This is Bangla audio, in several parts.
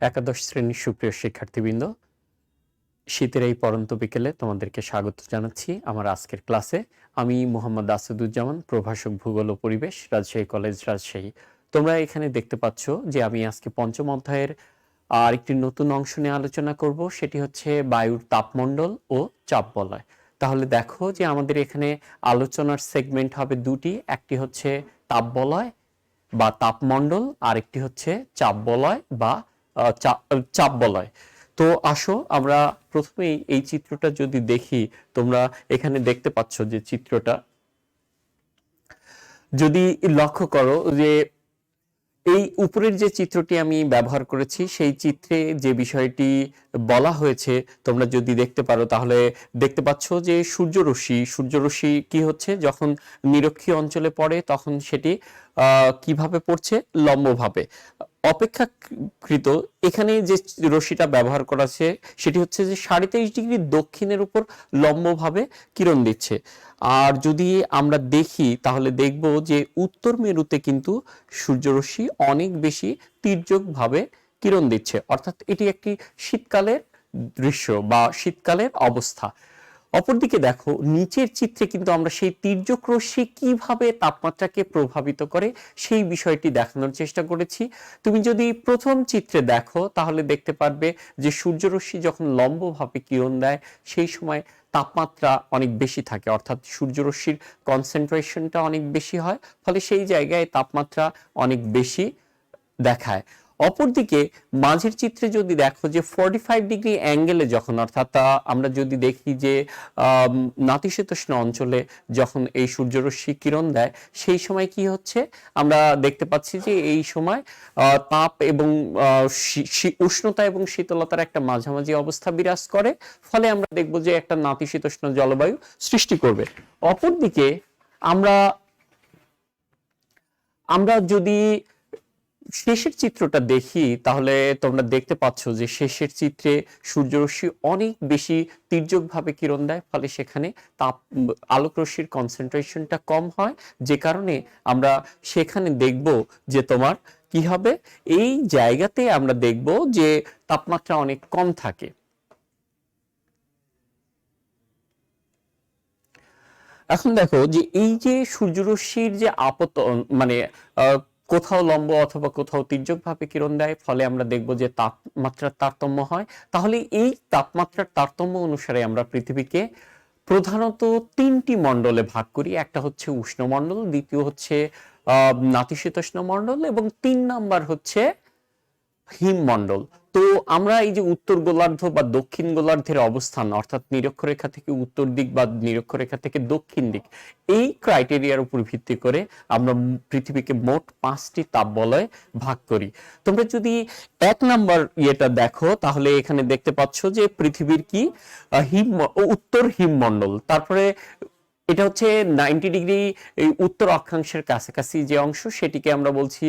একাদশ শ্রেণীর সুপ্রিয় শিক্ষার্থীবৃন্দ, শীতের এই পড়ন্ত বিকেলে তোমাদেরকে স্বাগত জানাচ্ছি আমার আজকের ক্লাসে। আমি মোহাম্মদ আসাদুজ্জামান, প্রভাষক ভূগোল ও পরিবেশ, রাজশাহী কলেজ, রাজশাহী। তোমরা এখানে দেখতে পাচ্ছ যে আমি আজকে পঞ্চম অধ্যায়ের আরেকটি নতুন অংশ নিয়ে আলোচনা করব, সেটি হচ্ছে বায়ুর তাপমণ্ডল ও চাপ বলয়। তাহলে দেখো যে আমাদের এখানে আলোচনার সেগমেন্ট হবে দুটি, একটি হচ্ছে তাপ বলয় বা তাপমণ্ডল, আরেকটি হচ্ছে চাপ বলয় বা চাপ বলয়। তো আসো আমরা প্রথমেই এই চিত্রটা যদি দেখি, তোমরা এখানে দেখতে পাচ্ছ যে চিত্রটা যদি লক্ষ্য করো যে এই উপরের যে চিত্রটি আমি ব্যবহার করেছি সেই চিত্রে যে বিষয়টি বলা হয়েছে তোমরা যদি দেখতে পারো তাহলে দেখতে পাচ্ছ যে সূর্যরশ্মি কি হচ্ছে, যখন নিরক্ষীয় অঞ্চলে পড়ে তখন সেটি কিভাবে পড়ছে, লম্বভাবে। অপেক্ষাকৃত এখানে যে রশ্মিটা ব্যবহার করা আছে সেটি হচ্ছে যে 23.5 ডিগ্রি দক্ষিণের উপর লম্বভাবে কিরণ দিচ্ছে। আর যদি আমরা দেখি তাহলে দেখব যে উত্তর মেরুতে কিন্তু সূর্যরশ্মি অনেক বেশি তির্যকভাবে কিরণ দিচ্ছে, অর্থাৎ এটি একটি শীতকালের দৃশ্য বা শীতকালের অবস্থা। অপরদিকে দেখো নিচের চিত্রে কিন্তু আমরা সেই তির্যক রশ্মি কিভাবে তাপমাত্রাকে প্রভাবিত করে সেই বিষয়টি দেখানোর চেষ্টা করেছি। তুমি যদি প্রথম চিত্রে দেখো তাহলে দেখতে পারবে যে সূর্যরশ্মি যখন লম্বভাবে কিরণ দেয় সেই সময় তাপমাত্রা অনেক বেশি থাকে, অর্থাৎ সূর্যরশ্মির কনসেন্ট্রেশনটা অনেক বেশি হয়, ফলে সেই জায়গায় তাপমাত্রা অনেক বেশি দেখায়। অপরদিকে মাঝের চিত্রে যদি দেখো যে 45 ডিগ্রি অ্যাঙ্গেলে যখন, অর্থাৎ আমরা যদি দেখি যে নাতিশীতোষ্ণ অঞ্চলে যখন এই সূর্যরশ্মি কিরণ দেয় সেই সময় কি হচ্ছে, আমরা দেখতে পাচ্ছি যে এই সময় তাপ এবং উষ্ণতা এবং শীতলতার একটা মাঝামাঝি অবস্থা বিরাজ করে, ফলে আমরা দেখব যে একটা নাতিশীতোষ্ণ জলবায়ু সৃষ্টি করবে। অপরদিকে আমরা যদি শেষের চিত্রটা দেখি তাহলে তোমরা দেখতে পাচ্ছ যে শেষের চিত্রে সূর্যরশ্মি অনেক বেশি তির্যকভাবে কিরণ দেয়, ফলে সেখানে আলোক রশ্মির কনসেন্ট্রেশনটা কম হয়, যে কারণে আমরা সেখানে দেখব যে তোমার কি হবে, এই জায়গাতে আমরা দেখব যে তাপমাত্রা অনেক কম থাকে। এখন দেখো যে এই যে সূর্যরশ্মির যে আপতন, মানে কোথাও লম্ব অথবা কোথাও তির্যকভাবে কিরণ দেয়, ফলে আমরা দেখব যে তাপমাত্রার তারতম্য হয়। তাহলে এই তাপমাত্রার তারতম্য অনুসারে আমরা পৃথিবীকে প্রধানত তিনটি মণ্ডলে ভাগ করি। একটা হচ্ছে উষ্ণমণ্ডল, দ্বিতীয় হচ্ছে নাতিশীতোষ্ণ মণ্ডল এবং 3 নাম্বার হচ্ছে হিমমণ্ডল। তো আমরা এই যে উত্তর গোলার্ধ বা দক্ষিণ গোলার্ধের অবস্থান, অর্থাৎ নিরক্ষরেখা থেকে উত্তর দিক বা নিরক্ষরেখা থেকে দক্ষিণ দিক, এই ক্রাইটেরিয়ার উপর ভিত্তি করে আমরা পৃথিবীকে মোট 5টি তাপবলয়ে ভাগ করি। তোমরা যদি 1 নাম্বার ইয়েটা দেখো তাহলে এখানে দেখতে পাচ্ছ যে পৃথিবীর কি উত্তর হিমমণ্ডল, তারপরে এটা হচ্ছে 90 ডিগ্রি উত্তর অক্ষাংশের কাছাকাছি যে অংশ সেটিকে আমরা বলছি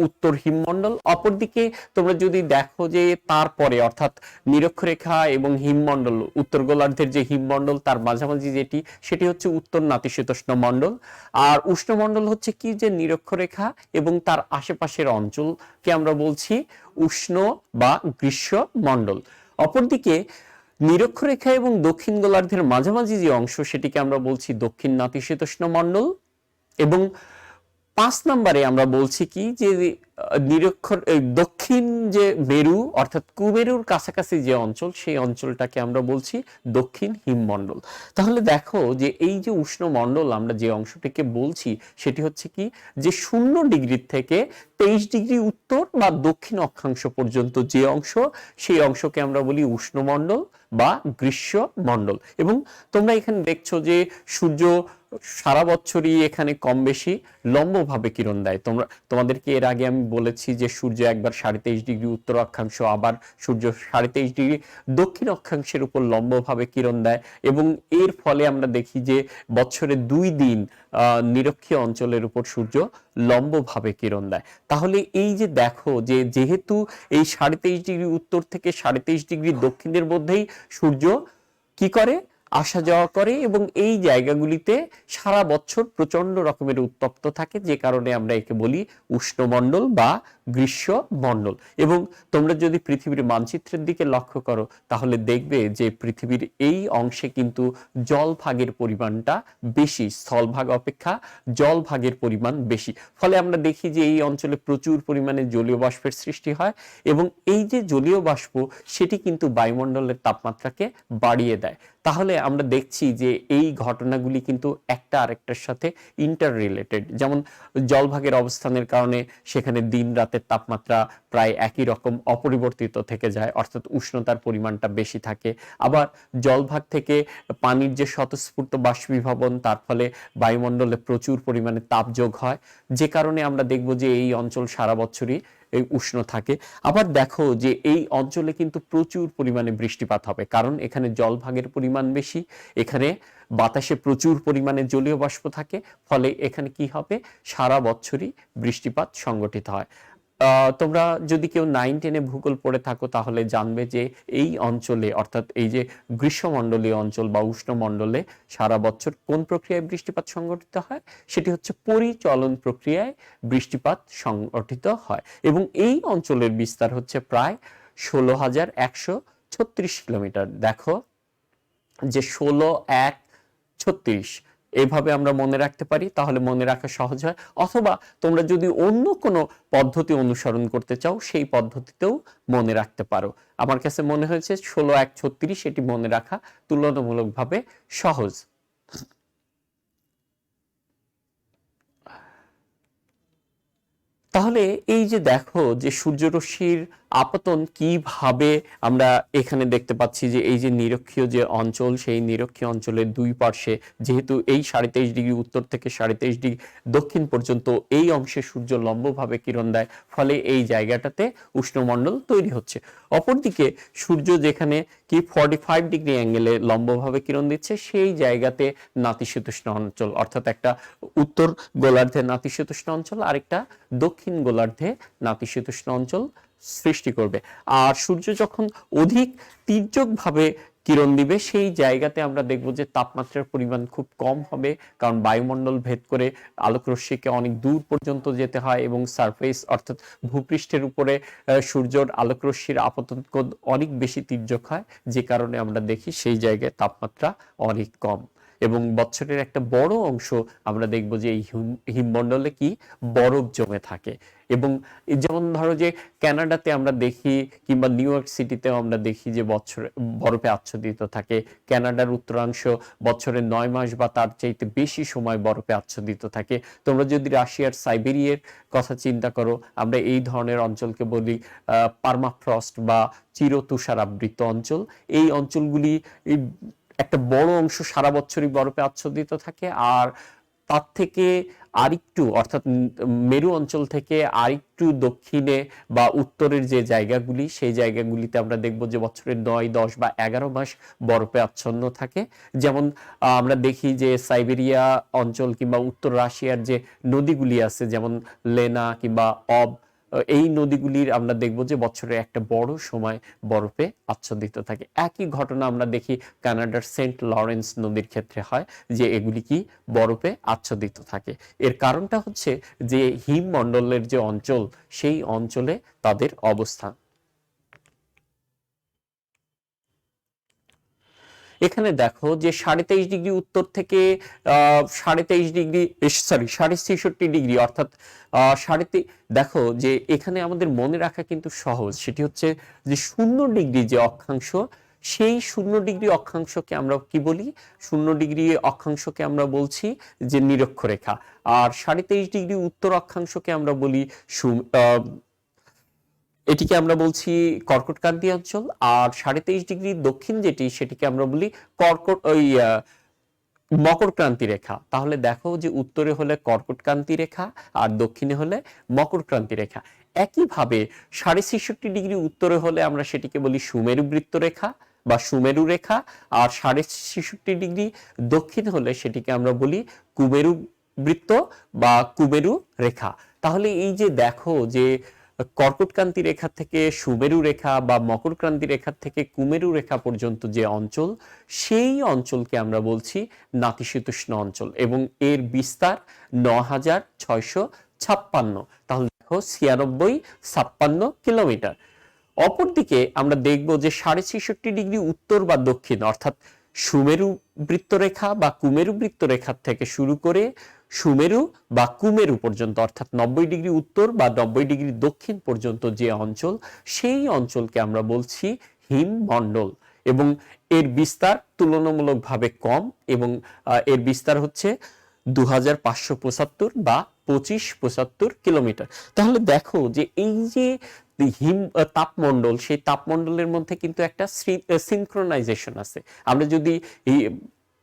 উত্তর হিমমণ্ডল। অপরদিকে তোমরা যদি দেখো যে তারপরে অর্থাৎ নিরক্ষরেখা এবং হিমমণ্ডল, উত্তর গোলার্ধের যে হিমমণ্ডল তার মাঝামাঝি যেটি, সেটি হচ্ছে উত্তর নাতিশীতোষ্ণ মণ্ডল। আর উষ্ণমণ্ডল হচ্ছে কি, যে নিরক্ষরেখা এবং তার আশেপাশের অঞ্চলকে আমরা বলছি উষ্ণ বা গ্রীষ্ম মণ্ডল। অপরদিকে নিরক্ষরেখা এবং দক্ষিণ গোলার্ধের মাঝামাঝি যে অংশ সেটিকে আমরা বলছি দক্ষিণ নাতিশীতোষ্ণ মণ্ডল। এবং 5 নম্বরে আমরা বলছি কি, যে দক্ষিণ যে মেরু অর্থাৎ কুমেরুর কাছাকাছি যে অঞ্চল সেই অঞ্চলটাকে আমরা বলছি দক্ষিণ হিমমণ্ডল। তাহলে দেখো যে এই যে উষ্ণমণ্ডল আমরা যে অংশটিকে বলছি সেটি হচ্ছে কি, যে 0 ডিগ্রি থেকে 23 ডিগ্রি উত্তর বা দক্ষিণ অক্ষাংশ পর্যন্ত যে অংশ সেই অংশকে আমরা বলি উষ্ণমণ্ডল বা গ্রীষ্মমণ্ডল। এবং তোমরা এখানে দেখছো যে সূর্য সারা বছরই এখানে কম বেশি লম্বভাবে কিরণ দেয়। তোমাদেরকে এর আগে আমি বলেছি যে সূর্য একবার 23.5 ডিগ্রি উত্তর অক্ষাংশ, আবার সূর্য 23.5 ডিগ্রি দক্ষিণ অক্ষাংশের উপর লম্বভাবে কিরণ দেয়, এবং এর ফলে আমরা দেখি যে বছরে 2 দিন নিরক্ষীয় অঞ্চলের উপর সূর্য লম্বভাবে কিরণ দেয়। তাহলে এই যে দেখো যে যেহেতু এই 23.5 ডিগ্রি উত্তর থেকে 23.5 ডিগ্রি দক্ষিণের মধ্যেই সূর্য কি করে, আসা যাওয়া করে এবং এই জায়গাগুলিতে সারা বছর প্রচন্ড রকমের উত্তপ্ত থাকে, যে কারণে আমরা একে বলি উষ্ণমণ্ডল বা গ্রীষ্মমণ্ডল। এবং তোমরা যদি পৃথিবীর মানচিত্রের দিকে লক্ষ্য করো তাহলে দেখবে যে পৃথিবীর এই অংশে কিন্তু জলভাগের পরিমাণটা বেশি, স্থলভাগ অপেক্ষা জলভাগের পরিমাণ বেশি। ফলে আমরা দেখি যে এই অঞ্চলে প্রচুর পরিমাণে জলীয় বাষ্পের সৃষ্টি হয় এবং এই যে জলীয় বাষ্প সেটি কিন্তু বায়ুমণ্ডলের তাপমাত্রাকে বাড়িয়ে দেয়। তাহলে আমরা দেখছি যে এই ঘটনাগুলি কিন্তু একটা আরেকটার সাথে ইন্টার রিলেটেড। যেমন জলভাগের অবস্থানের কারণে সেখানে দিন রাতের তাপমাত্রা প্রায় একই রকম অপরিবর্তিত থেকে যায়, অর্থাৎ উষ্ণতার পরিমাণটা বেশি থাকে। আবার জলভাগ থেকে পানির যে স্বতঃস্ফূর্ত বাষ্পীভবন, তার ফলে বায়ুমণ্ডলে প্রচুর পরিমাণে তাপ যোগ হয়, যে কারণে আমরা দেখব যে এই অঞ্চল সারা বছরই এই উষ্ণ থাকে। আবার দেখো যে এই অঞ্চলে কিন্তু প্রচুর পরিমাণে বৃষ্টিপাত হবে, কারণ এখানে জলভাগের পরিমাণ বেশি, এখানে বাতাসে প্রচুর পরিমাণে জলীয় বাষ্প থাকে, ফলে এখানে কি হবে, সারা বছরই বৃষ্টিপাত সংঘটিত হয়। তোমরা যদি কেউ 9-10-এ ভূগোল পড়ে থাকো তাহলে জানবে যে এই অঞ্চলে, অর্থাৎ এই যে গ্রীষ্মমণ্ডলীয় অঞ্চল বা উষ্ণমণ্ডলে সারা বছর কোন প্রক্রিয়ায় বৃষ্টিপাত সংঘটিত হয়, সেটি হচ্ছে পরিচলন প্রক্রিয়ায় বৃষ্টিপাত সংঘটিত হয়। এবং এই অঞ্চলের বিস্তার হচ্ছে প্রায় 16,136 কিলোমিটার। দেখো যে 16,136 এইভাবে আমরা মনে রাখতে পারি, তাহলে মনে রাখা সহজ হয়। অথবা তোমরা যদি অন্য কোনো পদ্ধতি অনুসরণ করতে চাও সেই পদ্ধতিতেও মনে রাখতে পারো। আমার কাছে মনে হয়েছে 16,136 এটি মনে রাখা তুলনামূলকভাবে সহজ। তাহলে এই যে দেখো যে সূর্যরশ্মির আপতন কিভাবে আমরা এখানে দেখতে পাচ্ছি, যে এই যে নিরক্ষীয় যে অঞ্চল, সেই নিরক্ষীয় অঞ্চলের দুই পার্শ্বে যেহেতু এই 23.5 ডিগ্রি উত্তর থেকে 23.5 ডিগ্রি দক্ষিণ পর্যন্ত এই অংশে সূর্য লম্বভাবে কিরণ দেয়, ফলে এই জায়গাটাতে উষ্ণমণ্ডল তৈরি হচ্ছে। অপরদিকে সূর্য যেখানে কি 45 ডিগ্রি অ্যাঙ্গেলে লম্বভাবে কিরণ দিচ্ছে, সেই জায়গাতে নাতিশীতোষ্ণ অঞ্চল, অর্থাৎ একটা উত্তর গোলার্ধে নাতিশীতোষ্ণ অঞ্চল, আরেকটা দক্ষিণ গোলার্ধে নাতিশীতোষ্ণ অঞ্চল সৃষ্টি করবে। আর সূর্য যখন অধিক তীর্যকভাবে কিরণ দিবে, সেই জায়গাতে আমরা দেখব যে তাপমাত্রার পরিমাণ খুব কম হবে, কারণ বায়ুমণ্ডল ভেদ করে আলোক রশ্মিকে অনেক দূর পর্যন্ত যেতে হয় এবং সারফেস অর্থাৎ ভূপৃষ্ঠের উপরে সূর্যের আলোক রশ্মির আপতন কোণ অনেক বেশি তীর্যক হয়, যে কারণে আমরা দেখি সেই জায়গায় তাপমাত্রা অনেক কম। এবং বছরের একটা বড় অংশ আমরা দেখব যে এই হিমমণ্ডলে কি বরফ জমে থাকে। এবং যেমন ধরো যে কানাডাতে আমরা দেখি কিংবা নিউ ইয়র্ক সিটিতেও আমরা দেখি যে বছরে বরফে আচ্ছাদিত থাকে। কানাডার উত্তরাংশ বছরের 9 মাস বা তার চাইতে বেশি সময় বরফে আচ্ছাদিত থাকে। তোমরা যদি রাশিয়ার সাইবেরিয়ার কথা চিন্তা করো, আমরা এই ধরনের অঞ্চলকে বলি পার্মাফ্রস্ট বা চিরতুষারাবৃত অঞ্চল। এই অঞ্চলগুলি একটা বড় অংশ সারা বছরই বরফে আচ্ছাদিত থাকে। আর তার থেকে আরেকটু, অর্থাৎ মেরু অঞ্চল থেকে আরেকটু দক্ষিণে বা উত্তরের যে জায়গাগুলি, সেই জায়গাগুলিতে আমরা দেখব যে বছরের 9, 10 বা 11 মাস বরফে আচ্ছন্ন থাকে। যেমন আমরা দেখি যে সাইবেরিয়া অঞ্চল কিংবা উত্তর রাশিয়ার যে নদীগুলি আছে, যেমন লেনা কিংবা অব, এই নদীগুলির আমরা দেখব যে বছরের একটা বড় সময় বরফে আচ্ছাদিত থাকে। একই ঘটনা আমরা দেখি কানাডার সেন্ট লরেন্স নদীর ক্ষেত্রে হয়, যে এগুলি কি বরফে আচ্ছাদিত থাকে। এর কারণটা হচ্ছে যে হিমমণ্ডলের যে অঞ্চল, সেই অঞ্চলে তাদের অবস্থান। এখানে দেখো যে 23.5 ডিগ্রি উত্তর থেকে 23.5 ডিগ্রি, সরি 63.5 ডিগ্রি, অর্থাৎ দেখো যে এখানে আমাদের মনে রাখা কিন্তু সহজ। সেটি হচ্ছে যে 0 ডিগ্রি যে অক্ষাংশ, সেই 0 ডিগ্রি অক্ষাংশকে আমরা কি বলি, 0 ডিগ্রি অক্ষাংশকে আমরা বলছি যে নিরক্ষরেখা। আর 23.5 ডিগ্রি উত্তর অক্ষাংশকে আমরা বলি এটিকে আমরা বলছি কর্কটক্রান্তি অঞ্চল। আর 23.5 ডিগ্রি দক্ষিণ যেটি, সেটিকে আমরা বলি মকরক্রান্তি রেখা। তাহলে দেখো যে উত্তরে হলে কর্কটক্রান্তি রেখা আর দক্ষিণে হলে মকরক্রান্তি রেখা। একইভাবে 63.5 ডিগ্রি উত্তরে হলে আমরা সেটিকে বলি সুমেরু বৃত্ত রেখা বা সুমেরু রেখা। আর 63.5 ডিগ্রি দক্ষিণ হলে সেটিকে আমরা বলি কুমেরু বৃত্ত বা কুমেরু রেখা। তাহলে এই যে দেখো যে কর্কটক্রান্তি রেখা থেকে সুমেরু রেখা বা মকরক্রান্তি রেখা থেকে কুমেরু রেখা পর্যন্ত যে অঞ্চল, সেই অঞ্চলকে আমরা বলছি নাতিশীতোষ্ণ অঞ্চল এবং এর বিস্তার ৯,৬৫৬। তাহলে দেখো ৯৬,৫৬ কিলোমিটার। অপরদিকে আমরা দেখব যে ৬৬.৫ উত্তর বা দক্ষিণ অর্থাৎ সুমেরু বৃত্তরেখা বা কুমেরু বৃত্তরেখার থেকে শুরু করে সুমেরু বা কুমেরু পর্যন্ত অর্থাৎ ৯০ উত্তর বা ৯০ দক্ষিণ পর্যন্ত যে অঞ্চল, সেই অঞ্চলকে আমরা বলছি হিমমণ্ডল এবং এর বিস্তার তুলনামূলকভাবে কম এবং এর বিস্তার হচ্ছে ২৫৭৫ বা ২৫৭৫ কিলোমিটার। তাহলে দেখো যে এই যে হিম তাপমণ্ডল, সেই তাপমণ্ডলের মধ্যে কিন্তু একটা সিনক্রোনাইজেশন আছে। আমরা যদি এই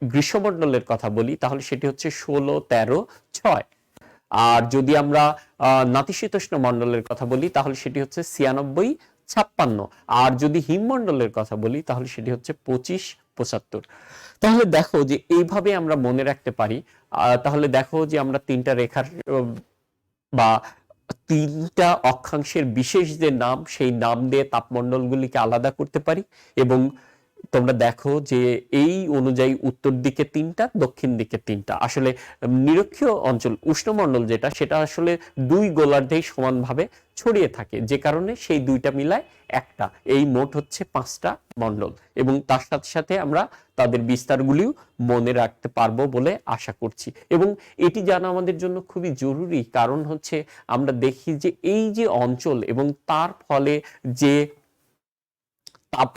গ্রীষ্মমণ্ডলের কথা বলি তাহলে সেটি হচ্ছে ১৬, ১৩, ৬। আর যদি আমরা নাতিশীতোষ্ণ মণ্ডলের কথা বলি তাহলে সেটি হচ্ছে ৯৬, ৫৬। আর যদি হিমমণ্ডলের কথা বলি তাহলে সেটি হচ্ছে ২৫, ৭৫। তাহলে দেখো যে এইভাবে আমরা মনে রাখতে পারি। তাহলে দেখো যে আমরা তিনটা রেখার বা তিনটা অক্ষাংশের বিশেষ যে নাম, সেই নাম দিয়ে তাপমণ্ডলগুলিকে আলাদা করতে পারি এবং তোমরা দেখো যে এই অনুযায়ী উত্তর দিকে তিনটা, দক্ষিণ দিকে তিনটা। আসলে নিরক্ষীয় অঞ্চল উষ্ণমণ্ডল যেটা, সেটা আসলে দুই গোলার্ধেই সমানভাবে ছড়িয়ে থাকে, যে কারণে সেই দুইটা মিলায় একটা, এই মোট হচ্ছে 5টা মণ্ডল এবং তার সাথে সাথে আমরা তাদের বিস্তারগুলিও মনে রাখতে পারবো বলে আশা করছি। এবং এটি জানা আমাদের জন্য খুবই জরুরি, কারণ হচ্ছে আমরা দেখি যে এই যে অঞ্চল এবং তার ফলে যে তাপ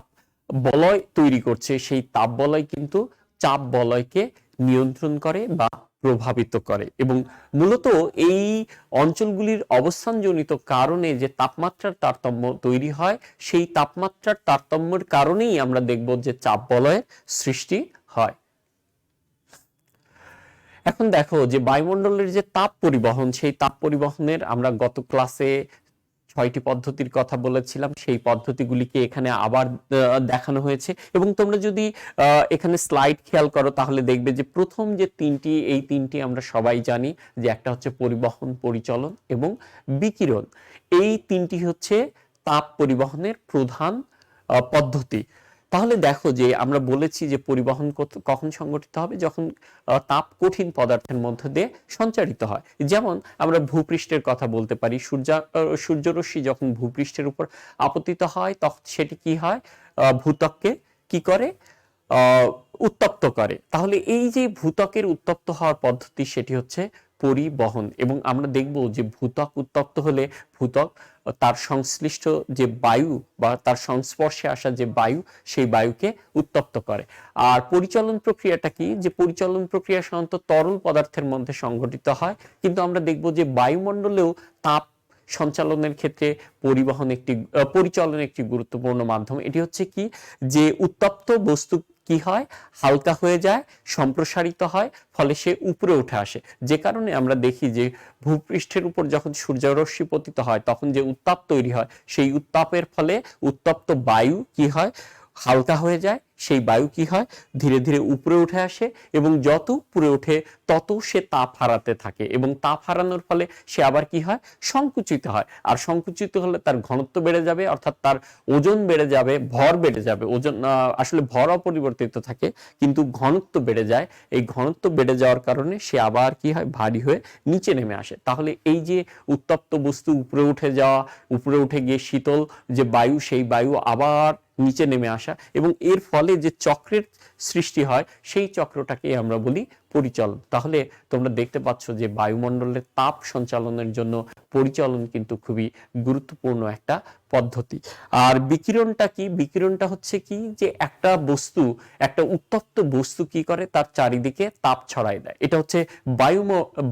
বলয় তৈরি করছে, সেই তাপ বলয় কিন্তু চাপ বলয়কে নিয়ন্ত্রণ করে বা প্রভাবিত করে এবং মূলত এই অঞ্চলগুলির অবস্থানজনিত কারণে যে তাপমাত্রার তারতম্য তৈরি হয়, সেই তাপমাত্রার তারতম্যের কারণেই আমরা দেখব যে চাপ বলয়ের সৃষ্টি হয়। এখন দেখো যে বায়ুমণ্ডলের যে তাপ পরিবহন, সেই তাপ পরিবহনের আমরা গত ক্লাসে 6টি পদ্ধতির কথা বলেছিলাম, সেই পদ্ধতিগুলিকে এখানে আবার দেখানো হয়েছে এবং তোমরা যদি এখানে স্লাইড খেয়াল করো তাহলে দেখবে যে প্রথম যে তিনটি, এই তিনটি আমরা সবাই জানি যে একটা হচ্ছে পরিবহন, পরিচলন এবং বিকিরণ। এই তিনটি হচ্ছে তাপ পরিবহনের প্রধান পদ্ধতি। তাহলে দেখো যে আমরা বলেছি যে পরিবহন কখন সংঘটিত হবে, যখন তাপ কঠিন পদার্থের মধ্য দিয়ে সঞ্চারিত হয়। যেমন আমরা ভূপৃষ্ঠের কথা বলতে পারি, সূর্যরশ্মি যখন ভূপৃষ্ঠের উপর আপতিত হয় তখন সেটি কি হয়, ভূত্বককে কি করে, উত্তপ্ত করে। তাহলে এই যে ভূত্বকের উত্তপ্ত হওয়ার পদ্ধতি, সেটি হচ্ছে পরিবহন এবং আমরা দেখব যে ভূত্বক উত্তপ্ত হলে ভূত্বক তার সংশ্লিষ্ট যে বায়ু বা তার সংস্পর্শে আসা যে বায়ু, সেই বায়ুকে উত্তপ্ত করে। আর পরিচলন প্রক্রিয়াটা কি, যে পরিচলন প্রক্রিয়া সাধারণত তরল পদার্থের মধ্যে সংঘটিত হয়, কিন্তু আমরা দেখব যে বায়ুমণ্ডলেও তাপ সঞ্চালনের ক্ষেত্রে পরিচলন একটি গুরুত্বপূর্ণ মাধ্যম। এটি হচ্ছে কি, যে উত্তপ্ত বস্তু কি হয়, হালকা হয়ে যায়, সম্প্রসারিত হয়, ফলে সে উপরে উঠে আসে। যে কারণে আমরা দেখি যে ভূপৃষ্ঠের উপর যখন সূর্যরশ্মি পতিত হয় তখন যে উত্তাপ তৈরি হয়, সেই উত্তাপের ফলে উত্তপ্ত বায়ু কি হয়, হালকা হয়ে যায়। সেই বায়ু কি হয়, ধীরে ধীরে উপরে উঠে আসে এবং যত উপরে ওঠে তত সে তাপ হারাতে থাকে এবং তাপ হারানোর ফলে সে আবার কি হয়, সংকুচিত হয়। আর সংকুচিত হলে তার ঘনত্ব বেড়ে যাবে, অর্থাৎ তার ওজন বেড়ে যাবে, ভর বেড়ে যাবে। ওজন আসলে ভর অপরিবর্তিত থাকে কিন্তু ঘনত্ব বেড়ে যায়। এই ঘনত্ব বেড়ে যাওয়ার কারণে সে আবার কি হয়, ভারী হয়ে নিচে নেমে আসে। তাহলে এই যে উত্তপ্ত বস্তু উপরে উঠে যাওয়া, উপরে উঠে গিয়ে শীতল যে বায়ু, সেই বায়ু আবার নিচে নেমে আসা এবং এর ফলে যে চক্রের সৃষ্টি হয়, সেই চক্রটাকে আমরা বলি পরিচলন। তাহলে তোমরা দেখতে পাচ্ছ যে বায়ুমণ্ডলের তাপ সঞ্চালনের জন্য পরিচলন কিন্তু খুবই গুরুত্বপূর্ণ একটা পদ্ধতি। আর বিকিরণটা কি, বিকিরণটা হচ্ছে কি, যে একটা বস্তু, একটা উত্তপ্ত বস্তু কি করে, তার চারিদিকে তাপ ছড়ায় দেয়। এটা হচ্ছে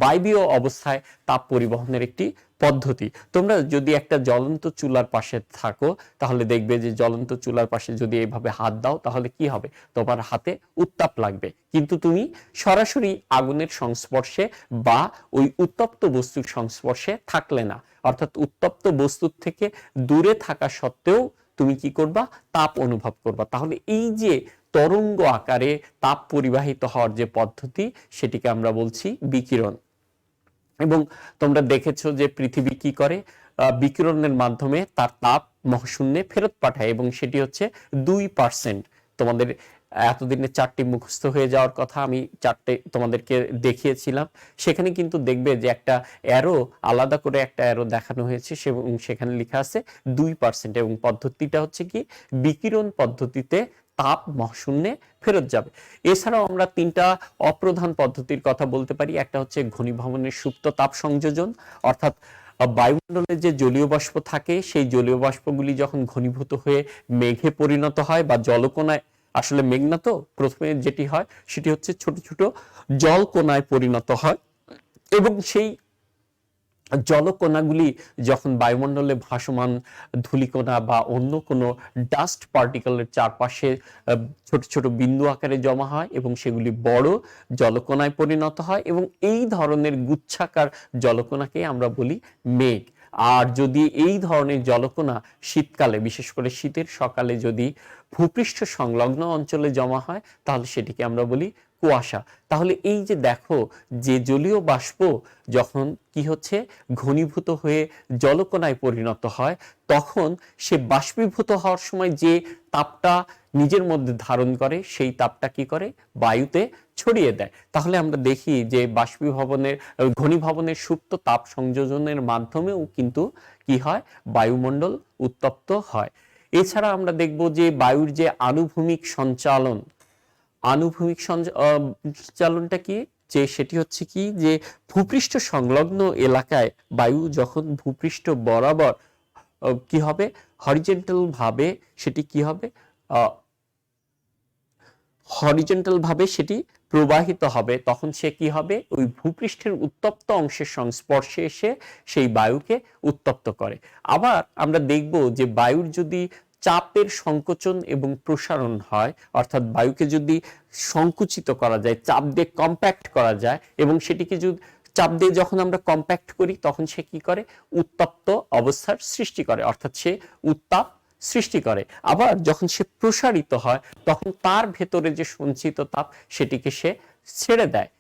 বায়বীয় অবস্থায় তাপ পরিবহনের একটি পদ্ধতি। তোমরা যদি একটা জ্বলন্ত চুলার পাশে থাকো তাহলে দেখবে যে জ্বলন্ত চুলার পাশে যদি এইভাবে হাত দাও তাহলে কি হবে, তোমার হাতে উত্তাপ লাগবে, কিন্তু তুমি সরাসরি আগুনের সংস্পর্শে বা ওই উত্তপ্ত বস্তুর সংস্পর্শে থাকলে না, অর্থাৎ উত্তপ্ত বস্তুর থেকে দূরে থাকা সত্ত্বেও তুমি কি করবা, তাপ অনুভব করবা। তাহলে এই যে তরঙ্গ আকারে তাপ পরিবাহিত হওয়ার যে পদ্ধতি, সেটিকে আমরা বলছি বিকিরণ। এবং তোমরা দেখেছো যে পৃথিবী কি করে, বিকিরণের মাধ্যমে তার তাপ মহাশূন্যে ফেরত পাঠায়, এবং সেটি হচ্ছে 2%। তোমাদের এতদিনে 4টি মুখস্থ হয়ে যাওয়ার কথা, আমি 4টে তোমাদেরকে দেখিয়েছিলাম। সেখানে কিন্তু দেখবে যে একটা অ্যারো, আলাদা করে একটা অ্যারো দেখানো হয়েছে, এবং সেখানে লেখা আছে 2%, এবং পদ্ধতিটা হচ্ছে কি বিকিরণ পদ্ধতিতে তাপ মহাশূন্যে ফেরত যাবে। এছাড়াও আমরা 3টা অপ্রধান পদ্ধতির কথা বলতে পারি। একটা হচ্ছে ঘনীভবনের সুপ্ত তাপ সংযোজন, অর্থাৎ বায়ুমণ্ডলে যে জলীয় বাষ্প থাকে সেই জলীয় বাষ্পগুলি যখন ঘনীভূত হয়ে মেঘে পরিণত হয় বা জলকণায়, আসলে মেঘ না তো, প্রথমে যেটি হয় সেটি হচ্ছে ছোট ছোট জলকণায় পরিণত হয়, এবং সেই জলকণাগুলি যখন বায়ুমণ্ডলে ভাসমান ধূলিকণা বা অন্য কোনো ডাস্ট পার্টিকেলের চারপাশে ছোট ছোট বিন্দু আকারে জমা হয়, এবং সেগুলি বড় জলকণায় পরিণত হয়, এবং এই ধরনের গুচ্ছাকার জলকণাকে আমরা বলি মেঘ। আর যদি এই ধরনের জলকণা শীতকালে, বিশেষ করে শীতের সকালে যদি ভূপৃষ্ঠ সংলগ্ন অঞ্চলে জমা হয়, তাহলে সেটিকে আমরা বলি কুয়াশা। তাহলে এই যে দেখো, যে জলীয় বাষ্প যখন কি হচ্ছে ঘনীভূত হয়ে জলকণায় পরিণত হয়, তখন সে বাষ্পীভূত হওয়ার সময় যে তাপটা নিজের মধ্যে ধারণ করে, সেই তাপটা কি করে বায়ুতে ছড়িয়ে দেয়। তাহলে আমরা দেখি যে বাষ্পীভবনের, ঘনীভবনের সুপ্ত তাপ সংযোজনের মাধ্যমেও কিন্তু কি হয়, বায়ুমণ্ডল উত্তপ্ত হয়। এছাড়া আমরা দেখব যে বায়ুর যে আনুভূমিক সঞ্চালন, আনুভূমিক সঞ্চালনটা কি, যে সেটি হচ্ছে কি যে ভূপৃষ্ঠ সংলগ্ন এলাকায় বায়ু যখন ভূপৃষ্ঠ বরাবর কি হবে, হরিজেন্টাল ভাবে সেটি কি হবে, হরিজেন্টাল ভাবে সেটি প্রবাহিত হবে, তখন সে কি হবে, ওই ভূপৃষ্ঠের উত্তপ্ত অংশের সংস্পর্শে এসে সেই বায়ুকে উত্তপ্ত করে। আবার আমরা দেখব যে বায়ুর যদি চাপের সংকোচন এবং প্রসারণ হয়, অর্থাৎ বায়ুকে যদি সংকুচিত করা যায়, চাপ দিয়ে কম্প্যাক্ট করা যায়, এবং সেটিকে যদি চাপ দিয়ে যখন আমরা কম্প্যাক্ট করি, তখন সে কি করে, উত্তপ্ত অবস্থার সৃষ্টি করে, অর্থাৎ সে উত্তাপ সৃষ্টি করে। আবার যখন সে প্রসারিত হয়, তখন তার ভেতরে যে সঞ্চিত তাপ সেটিকে সে ছেড়ে দেয়।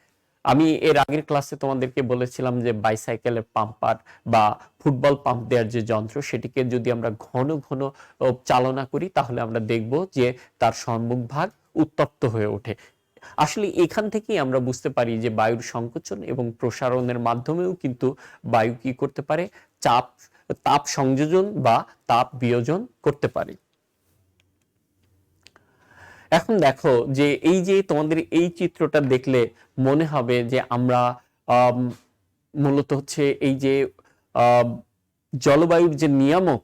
আমি এর আগের ক্লাসে তোমাদেরকে বলেছিলাম যে বাইসাইকেলের পাম্পার বা ফুটবল পাম্প দেওয়ার যে যন্ত্র, সেটিকে যদি আমরা ঘন ঘন চালনা করি, তাহলে আমরা দেখব যে তার সম্মুখ ভাগ উত্তপ্ত হয়ে ওঠে। আসলে এখান থেকেই আমরা বুঝতে পারি যে বায়ুর সংকোচন এবং প্রসারণের মাধ্যমেও কিন্তু বায়ু কি করতে পারে, তাপ সংযোজন বা তাপ বিয়োজন করতে পারে। এখন দেখো যে এই যে তোমাদের এই চিত্রটা দেখলে মনে হবে যে আমরা মূলত হচ্ছে এই যে জলবায়ুর যে নিয়ামক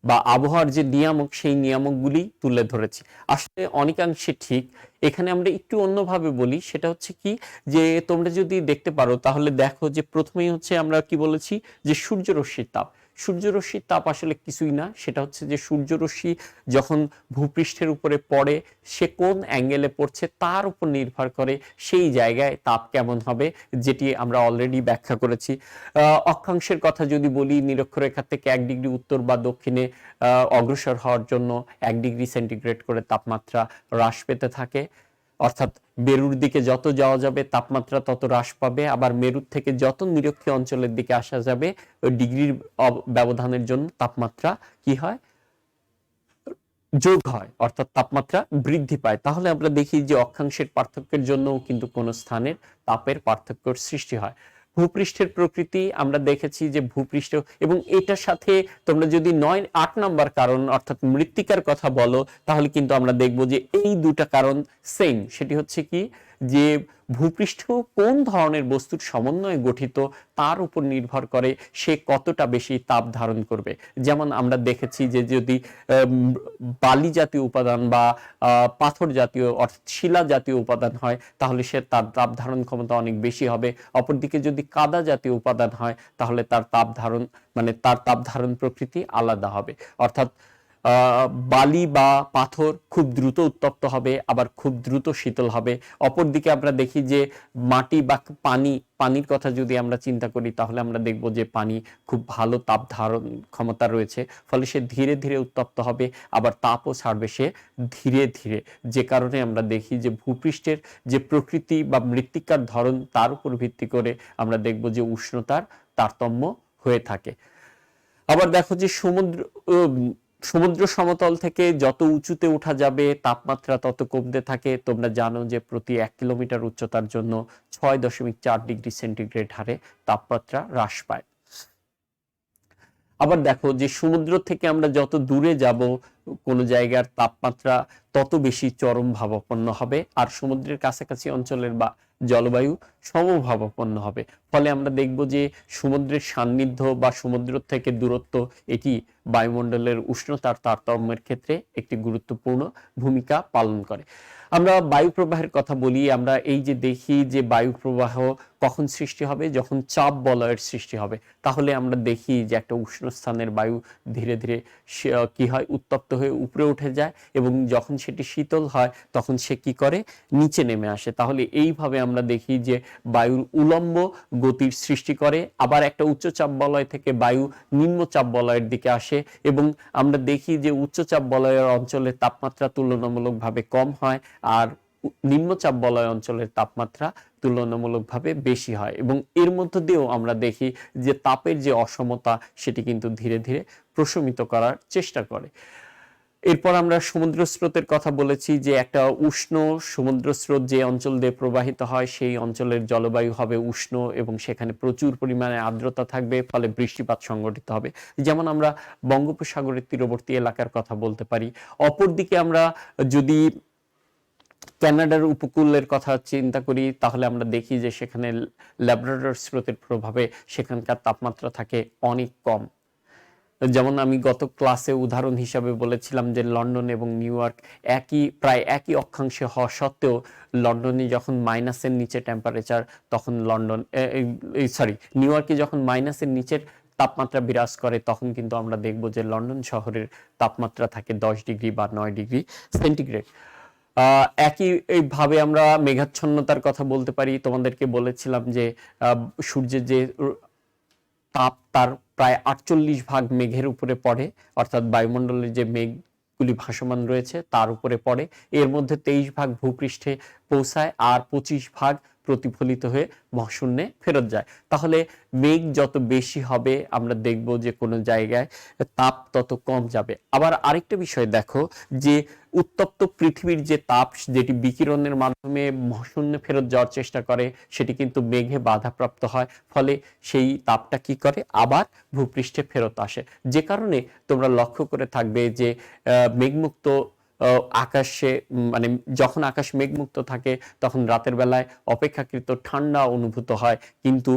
বা আবহাওয়ার যে নিয়ামক, সেই নিয়ামকগুলি তুলে ধরেছি। আসলে অনেকাংশে ঠিক। এখানে আমরা একটু অন্যভাবে বলি, সেটা হচ্ছে কি যে তোমরা যদি দেখতে পারো, তাহলে দেখো যে প্রথমেই হচ্ছে আমরা কি বলেছি যে সূর্যরশ্মির তাপ। সূর্যরশ্মির তাপ আসলে কিছুই না, সেটা হচ্ছে যে সূর্যরশ্মি যখন ভূপৃষ্ঠের উপরে পড়ে, সে কোন অ্যাঙ্গেলে পড়ছে তার উপর নির্ভর করে সেই জায়গায় তাপ কেমন হবে, যেটি আমরা অলরেডি ব্যাখ্যা করেছি। অক্ষাংশের কথা যদি বলি, নিরক্ষরেখা থেকে 1 ডিগ্রি উত্তর বা দক্ষিণে অগ্রসর হওয়ার জন্য 1 ডিগ্রি সেন্টিগ্রেড করে তাপমাত্রা হ্রাস পেতে থাকে, অর্থাৎ মেরুর দিকে যত যাওয়া যাবে তাপমাত্রা তত হ্রাস পাবে, আবার মেরুর থেকে যত নিরক্ষীয় অঞ্চলের দিকে আসা যাবে, ওই ডিগ্রির ব্যবধানের জন্য তাপমাত্রা কি হয়, যোগ হয়, অর্থাৎ তাপমাত্রা বৃদ্ধি পায়। তাহলে আমরা দেখি যে অক্ষাংশের পার্থক্যের জন্যও কিন্তু কোন স্থানের তাপের পার্থক্যের সৃষ্টি হয়। ভূপৃষ্ঠের প্রকৃতি আমরা দেখেছি যে ভূপৃষ্ঠ, এবং এটার সাথে তোমরা যদি 9-8 নাম্বার কারণ অর্থাৎ মৃত্তিকার কথা বলো, তাহলে কিন্তু আমরা দেখব যে এই দুটা কারণ সেম। সেটি হচ্ছে কি যে ভূপৃষ্ঠ কোন ধরনের বস্তুর সমন্বয়ে গঠিত তার উপর নির্ভর করে সে কতটা বেশি তাপ ধারণ করবে। যেমন আমরা দেখেছি যে যদি বালি জাতীয় উপাদান বা পাথর জাতীয় অর্থাৎ শিলা জাতীয় উপাদান হয়, তাহলে সে তার তাপ ধারণ ক্ষমতা অনেক বেশি হবে। অপরদিকে যদি কাদা জাতীয় উপাদান হয়, তাহলে তার তাপ ধারণ তার তাপ ধারণ প্রকৃতি আলাদা হবে। অর্থাৎ বালি বা পাথর খুব দ্রুত উত্তপ্ত হবে, আবার খুব দ্রুত শীতল হবে। অপরদিকে আমরা দেখি যে মাটি বা পানির কথা যদি আমরা চিন্তা করি, তাহলে আমরা দেখব যে পানি খুব ভালো তাপ ধারণ ক্ষমতা রয়েছে, ফলে সে ধীরে ধীরে উত্তপ্ত হবে, আবার তাপও ছাড়বে সে ধীরে ধীরে। যে কারণে আমরা দেখি যে ভূপৃষ্ঠের যে প্রকৃতি বা মৃত্তিকার ধরন, তার উপর ভিত্তি করে আমরা দেখব যে উষ্ণতার তারতম্য হয়ে থাকে। আবার দেখো যে সমুদ্র সমতল থেকে যত উঁচুতে ওঠা যাবে তাপমাত্রা তত কমতে থাকে। তোমরা জানো যে প্রতি 1 কিলোমিটার উচ্চতার জন্য 6.4 ডিগ্রি সেন্টিগ্রেড হারে তাপমাত্রা হ্রাস পায়। আবার দেখো যে সমুদ্র থেকে আমরা যত দূরে যাব, কোনো জায়গার তাপমাত্রা তত বেশি চরম ভাবাপন্ন হবে, আর সমুদ্রের কাছাকাছি অঞ্চলের বা জলবায়ু সমভাবাপন্ন হবে। ফলে আমরা দেখব যে সমুদ্রের সান্নিধ্য বা সমুদ্র থেকে দূরত্ব, এটি বায়ুমণ্ডলের উষ্ণতার তারতম্যের ক্ষেত্রে একটি গুরুত্বপূর্ণ ভূমিকা পালন করে। আমরা বায়ু প্রবাহের কথা বলি। আমরা এই যে দেখি যে বায়ু প্রবাহ কখন সৃষ্টি হবে, যখন চাপ বলয়ের সৃষ্টি হবে। তাহলে আমরা দেখি যে একটা উষ্ণ স্থানের বায়ু ধীরে ধীরে কি হয়, উত্তপ্ত হয়ে উপরে উঠে যায়, এবং যখন সেটি শীতল হয় তখন সে কি করে, নিচে নেমে আসে। তাহলে এইভাবে আমরা দেখি যে বায়ুর উলম্ব গতির সৃষ্টি করে। আবার একটা উচ্চচাপ বলয় থেকে বায়ু নিম্নচাপ বলয়ের দিকে আসে, এবং আমরা দেখি যে উচ্চচাপ বলয়ের অঞ্চলের তাপমাত্রা তুলনামূলকভাবে কম হয়, আর নিম্নচাপ বলয় অঞ্চলের তাপমাত্রা তুলনামূলকভাবে বেশি হয়। এবং এর মধ্য দিয়েও আমরা দেখি যে তাপের যে অসমতা, সেটি কিন্তু ধীরে ধীরে প্রশমিত করার চেষ্টা করে। এরপর আমরা সমুদ্র স্রোতের কথা বলেছি যে একটা উষ্ণ সমুদ্র স্রোত যে অঞ্চল দিয়ে প্রবাহিত হয়, সেই অঞ্চলের জলবায়ু হবে উষ্ণ, এবং সেখানে প্রচুর পরিমাণে আর্দ্রতা থাকবে, ফলে বৃষ্টিপাত সংঘটিত হবে। যেমন আমরা বঙ্গোপসাগরের তীরবর্তী এলাকার কথা বলতে পারি। অপরদিকে আমরা যদি কানাডার উপকূলের কথা চিন্তা করি, তাহলে আমরা দেখি যে সেখানে ল্যাব্রাডর স্রোতের প্রভাবে সেখানকার তাপমাত্রা থাকে অনেক কম। যেমন আমি গত ক্লাসে উদাহরণ হিসাবে বলেছিলাম যে লন্ডন এবং নিউ ইয়র্ক প্রায় একই অক্ষাংশে হওয়া সত্ত্বেও লন্ডনে যখন মাইনাসের নিচে টেম্পারেচার, তখন নিউ ইয়র্কে যখন মাইনাসের নিচের তাপমাত্রা বিরাজ করে, তখন কিন্তু আমরা দেখব যে লন্ডন শহরের তাপমাত্রা থাকে 10 ডিগ্রি বা 9 ডিগ্রি সেন্টিগ্রেড। একইভাবে আমরা মেঘাচ্ছন্নতার কথা বলতে পারি। তোমাদেরকে বলেছিলাম যে সূর্যের যে তাপ, তার প্রায় 48 ভাগ মেঘের উপরে পড়ে, অর্থাৎ বায়ুমণ্ডলের যে মেঘগুলি ভাসমান রয়েছে তার উপরে পড়ে। এর মধ্যে 23 ভাগ ভূপৃষ্ঠে পৌঁছায়, আর 25 ভাগ প্রতিফলিত হয়ে মহাশূন্যে ফেরত যায়। তাহলে মেঘ যত বেশি হবে, আমরা দেখব যে কোনো জায়গায় তাপ তত কম যাবে। আবার আরেকটা বিষয় দেখো যে উত্তপ্ত পৃথিবীর যে তাপ, যেটি বিকিরণের মাধ্যমে মহাশূন্যে ফেরত যাওয়ার চেষ্টা করে, সেটি কিন্তু মেঘে বাধাপ্রাপ্ত হয়, ফলে সেই তাপটা কি করে, আবার ভূপৃষ্ঠে ফেরত আসে। যে কারণে তোমরা লক্ষ্য করে থাকবে যে মেঘমুক্ত আকাশে, মানে যখন আকাশ মেঘমুক্ত থাকে, তখন রাতের বেলায় অপেক্ষাকৃত ঠান্ডা অনুভূত হয়, কিন্তু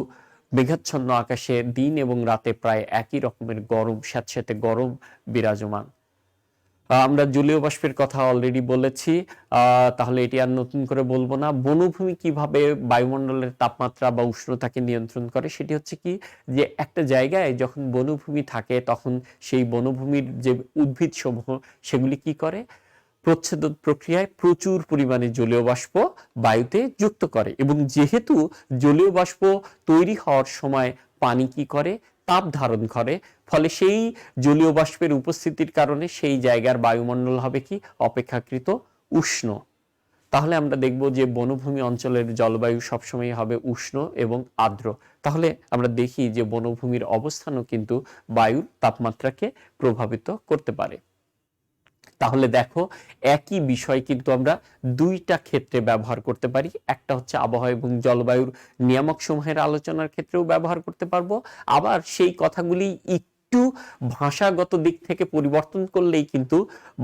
মেঘাচ্ছন্ন আকাশে দিন এবং রাতে প্রায় একই রকমের গরম, স্যাঁতসেঁতে গরম বিরাজমান। আমরা জলীয় বাষ্পের কথা অলরেডি বলেছি, তাহলে এটি আর নতুন করে বলবো না। বনভূমি কিভাবে বায়ুমণ্ডলের তাপমাত্রা বা উষ্ণতাকে নিয়ন্ত্রণ করে, সেটি হচ্ছে কি, যে একটা জায়গায় যখন বনভূমি থাকে, তখন সেই বনভূমির যে উদ্ভিদ সমূহ, সেগুলি কি করে, প্রচ্ছদ প্রক্রিয়ায় প্রচুর পরিমাণে জলীয় বাষ্প বায়ুতে যুক্ত করে। এবং যেহেতু জলীয় বাষ্প তৈরি হওয়ার সময় পানি কি করে, তাপ ধারণ করে, ফলে সেই জলীয় বাষ্পের উপস্থিতির কারণে সেই জায়গার বায়ুমণ্ডল হবে কি, অপেক্ষাকৃত উষ্ণ। তাহলে আমরা দেখব যে বনভূমি অঞ্চলের জলবায়ু সবসময় হবে উষ্ণ এবং আর্দ্র। তাহলে আমরা দেখি যে বনভূমির অবস্থানও কিন্তু বায়ুর তাপমাত্রাকে প্রভাবিত করতে পারে। তাহলে দেখো, একই বিষয় কিন্তু আমরা দুইটা ক্ষেত্রে ব্যবহার করতে পারি। একটা হচ্ছে আবহাওয়া এবং জলবায়ুর নিয়ামক সমূহের আলোচনার ক্ষেত্রেও ব্যবহার করতে পারবো, আবার সেই কথাগুলি একটু ভাষাগত দিক থেকে পরিবর্তন করলেই কিন্তু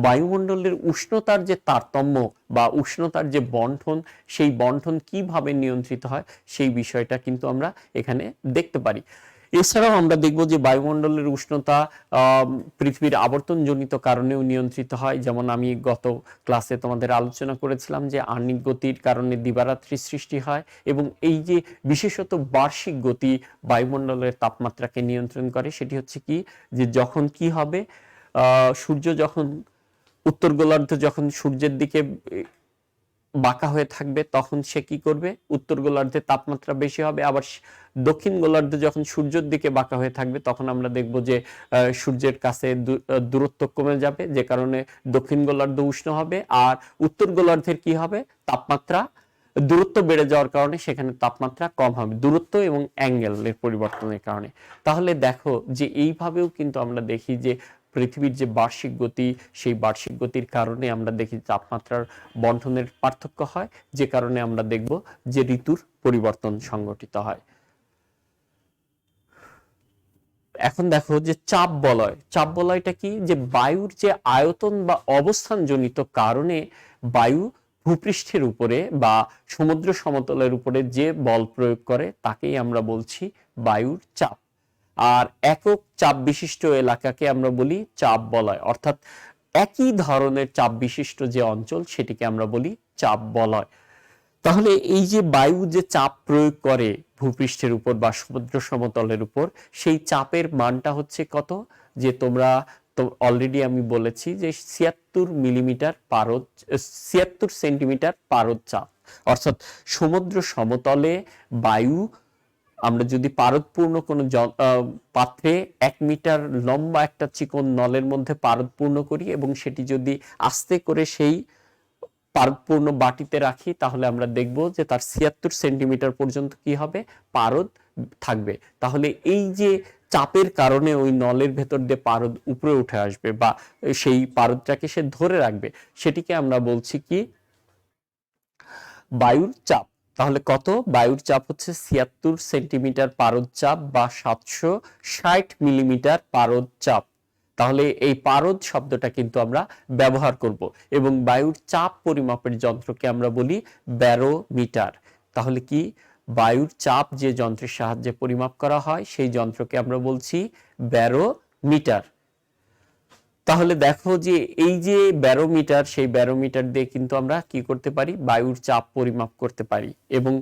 বায়ুমণ্ডলের উষ্ণতার যে তারতম্য বা উষ্ণতার যে বণ্টন, সেই বণ্টন কিভাবে নিয়ন্ত্রিত হয়, সেই বিষয়টা কিন্তু আমরা এখানে দেখতে পারি। এছাড়াও আমরা দেখব যে বায়ুমণ্ডলের উষ্ণতা পৃথিবীর আবর্তনজনিত কারণেও নিয়ন্ত্রিত হয়। যেমন আমি গত ক্লাসে তোমাদের আলোচনা করেছিলাম যে আহ্নিক গতির কারণে দিবারাত্রি সৃষ্টি হয়, এবং এই যে বিশেষত বার্ষিক গতি বায়ুমণ্ডলের তাপমাত্রাকে নিয়ন্ত্রণ করে, সেটি হচ্ছে কি, যে যখন কি হবে, সূর্য যখন উত্তর গোলার্ধ যখন সূর্যের দিকে বাঁকা হয়ে থাকবে তখন সে কি করবে, উত্তর গোলার্ধে তাপমাত্রা বেশি হবে। আবার দক্ষিণ গোলার্ধে যখন সূর্যের দিকে বাঁকা হয়ে থাকবে তখন আমরা দেখব যে সূর্যের কাছে দূরত্ব কমে যাবে, যে কারণে দক্ষিণ গোলার্ধ উষ্ণ হবে। আর উত্তর গোলার্ধের কি হবে, তাপমাত্রা দূরত্ব বেড়ে যাওয়ার কারণে সেখানে তাপমাত্রা কম হবে, দূরত্ব এবং অ্যাঙ্গেলের পরিবর্তনের কারণে। তাহলে দেখো যে এইভাবেও কিন্তু আমরা দেখি যে পৃথিবীর যে বার্ষিক গতি, সেই বার্ষিক গতির কারণে আমরা দেখি তাপমাত্রার বণ্টনের পার্থক্য হয়, যে কারণে আমরা দেখব যে ঋতুর পরিবর্তন সংঘটিত হয়। এখন দেখো যে চাপ বলয়, চাপ বলয়টা কি, যে বায়ুর যে আয়তন বা অবস্থান জনিত কারণে বায়ু ভূপৃষ্ঠের উপরে বা সমুদ্র সমতলের উপরে যে বল প্রয়োগ করে তাকেই আমরা বলছি বায়ুর চাপ। আর একক চাপ বিশিষ্ট এলাকাকে আমরা বলি চাপ বলয়, অর্থাৎ একই ধরনের চাপ বিশিষ্ট যে অঞ্চল সেটিকে আমরা বলি চাপ বলয়। তাহলে এই যে বায়ু যে চাপ প্রয়োগ করে ভূপৃষ্ঠের উপর বা সমুদ্র সমতলের উপর, সেই চাপের মানটা হচ্ছে কত, যে তোমরা তো অলরেডি আমি বলেছি যে 76 মিলিমিটার পারদ, 76 সেন্টিমিটার পারদ চাপ। অর্থাৎ সমুদ্র সমতলে বায়ু, আমরা যদি পারদপূর্ণ কোনো পাত্রে 1 মিটার লম্বা একটা চিকন নলের মধ্যে পারদপূর্ণ করি এবং সেটি যদি আস্তে করে সেই পারদপূর্ণ বাটিতে রাখি, তাহলে আমরা দেখব যে তার 76 সেন্টিমিটার পর্যন্ত কি হবে, পারদ থাকবে। তাহলে এই যে চাপের কারণে ওই নলের ভেতর দিয়ে পারদ উপরে উঠে আসবে বা সেই পারদটাকে সে ধরে রাখবে, সেটিকে আমরা বলছি কি, বায়ুর চাপ। তাহলে কত, বায়ুর চাপ হচ্ছে 76 সেন্টিমিটার পারদ চাপ বা 760 মিলিমিটার পারদ চাপ। তাহলে এই পারদ শব্দটা কিন্তু আমরা ব্যবহার করব এবং বায়ুর চাপ পরিমাপের যন্ত্রকে আমরা বলি ব্যারোমিটার। তাহলে কি, বায়ুর চাপ যে যন্ত্রের সাহায্যে পরিমাপ করা হয় সেই যন্ত্রকে আমরা বলছি ব্যারোমিটার। তাহলে দেখো যে এই যে ব্যারোমিটার, সেই ব্যারোমিটার দিয়ে কিন্তু আমরা কি করতে পারি, বায়ুর চাপ পরিমাপ করতে পারি। এবং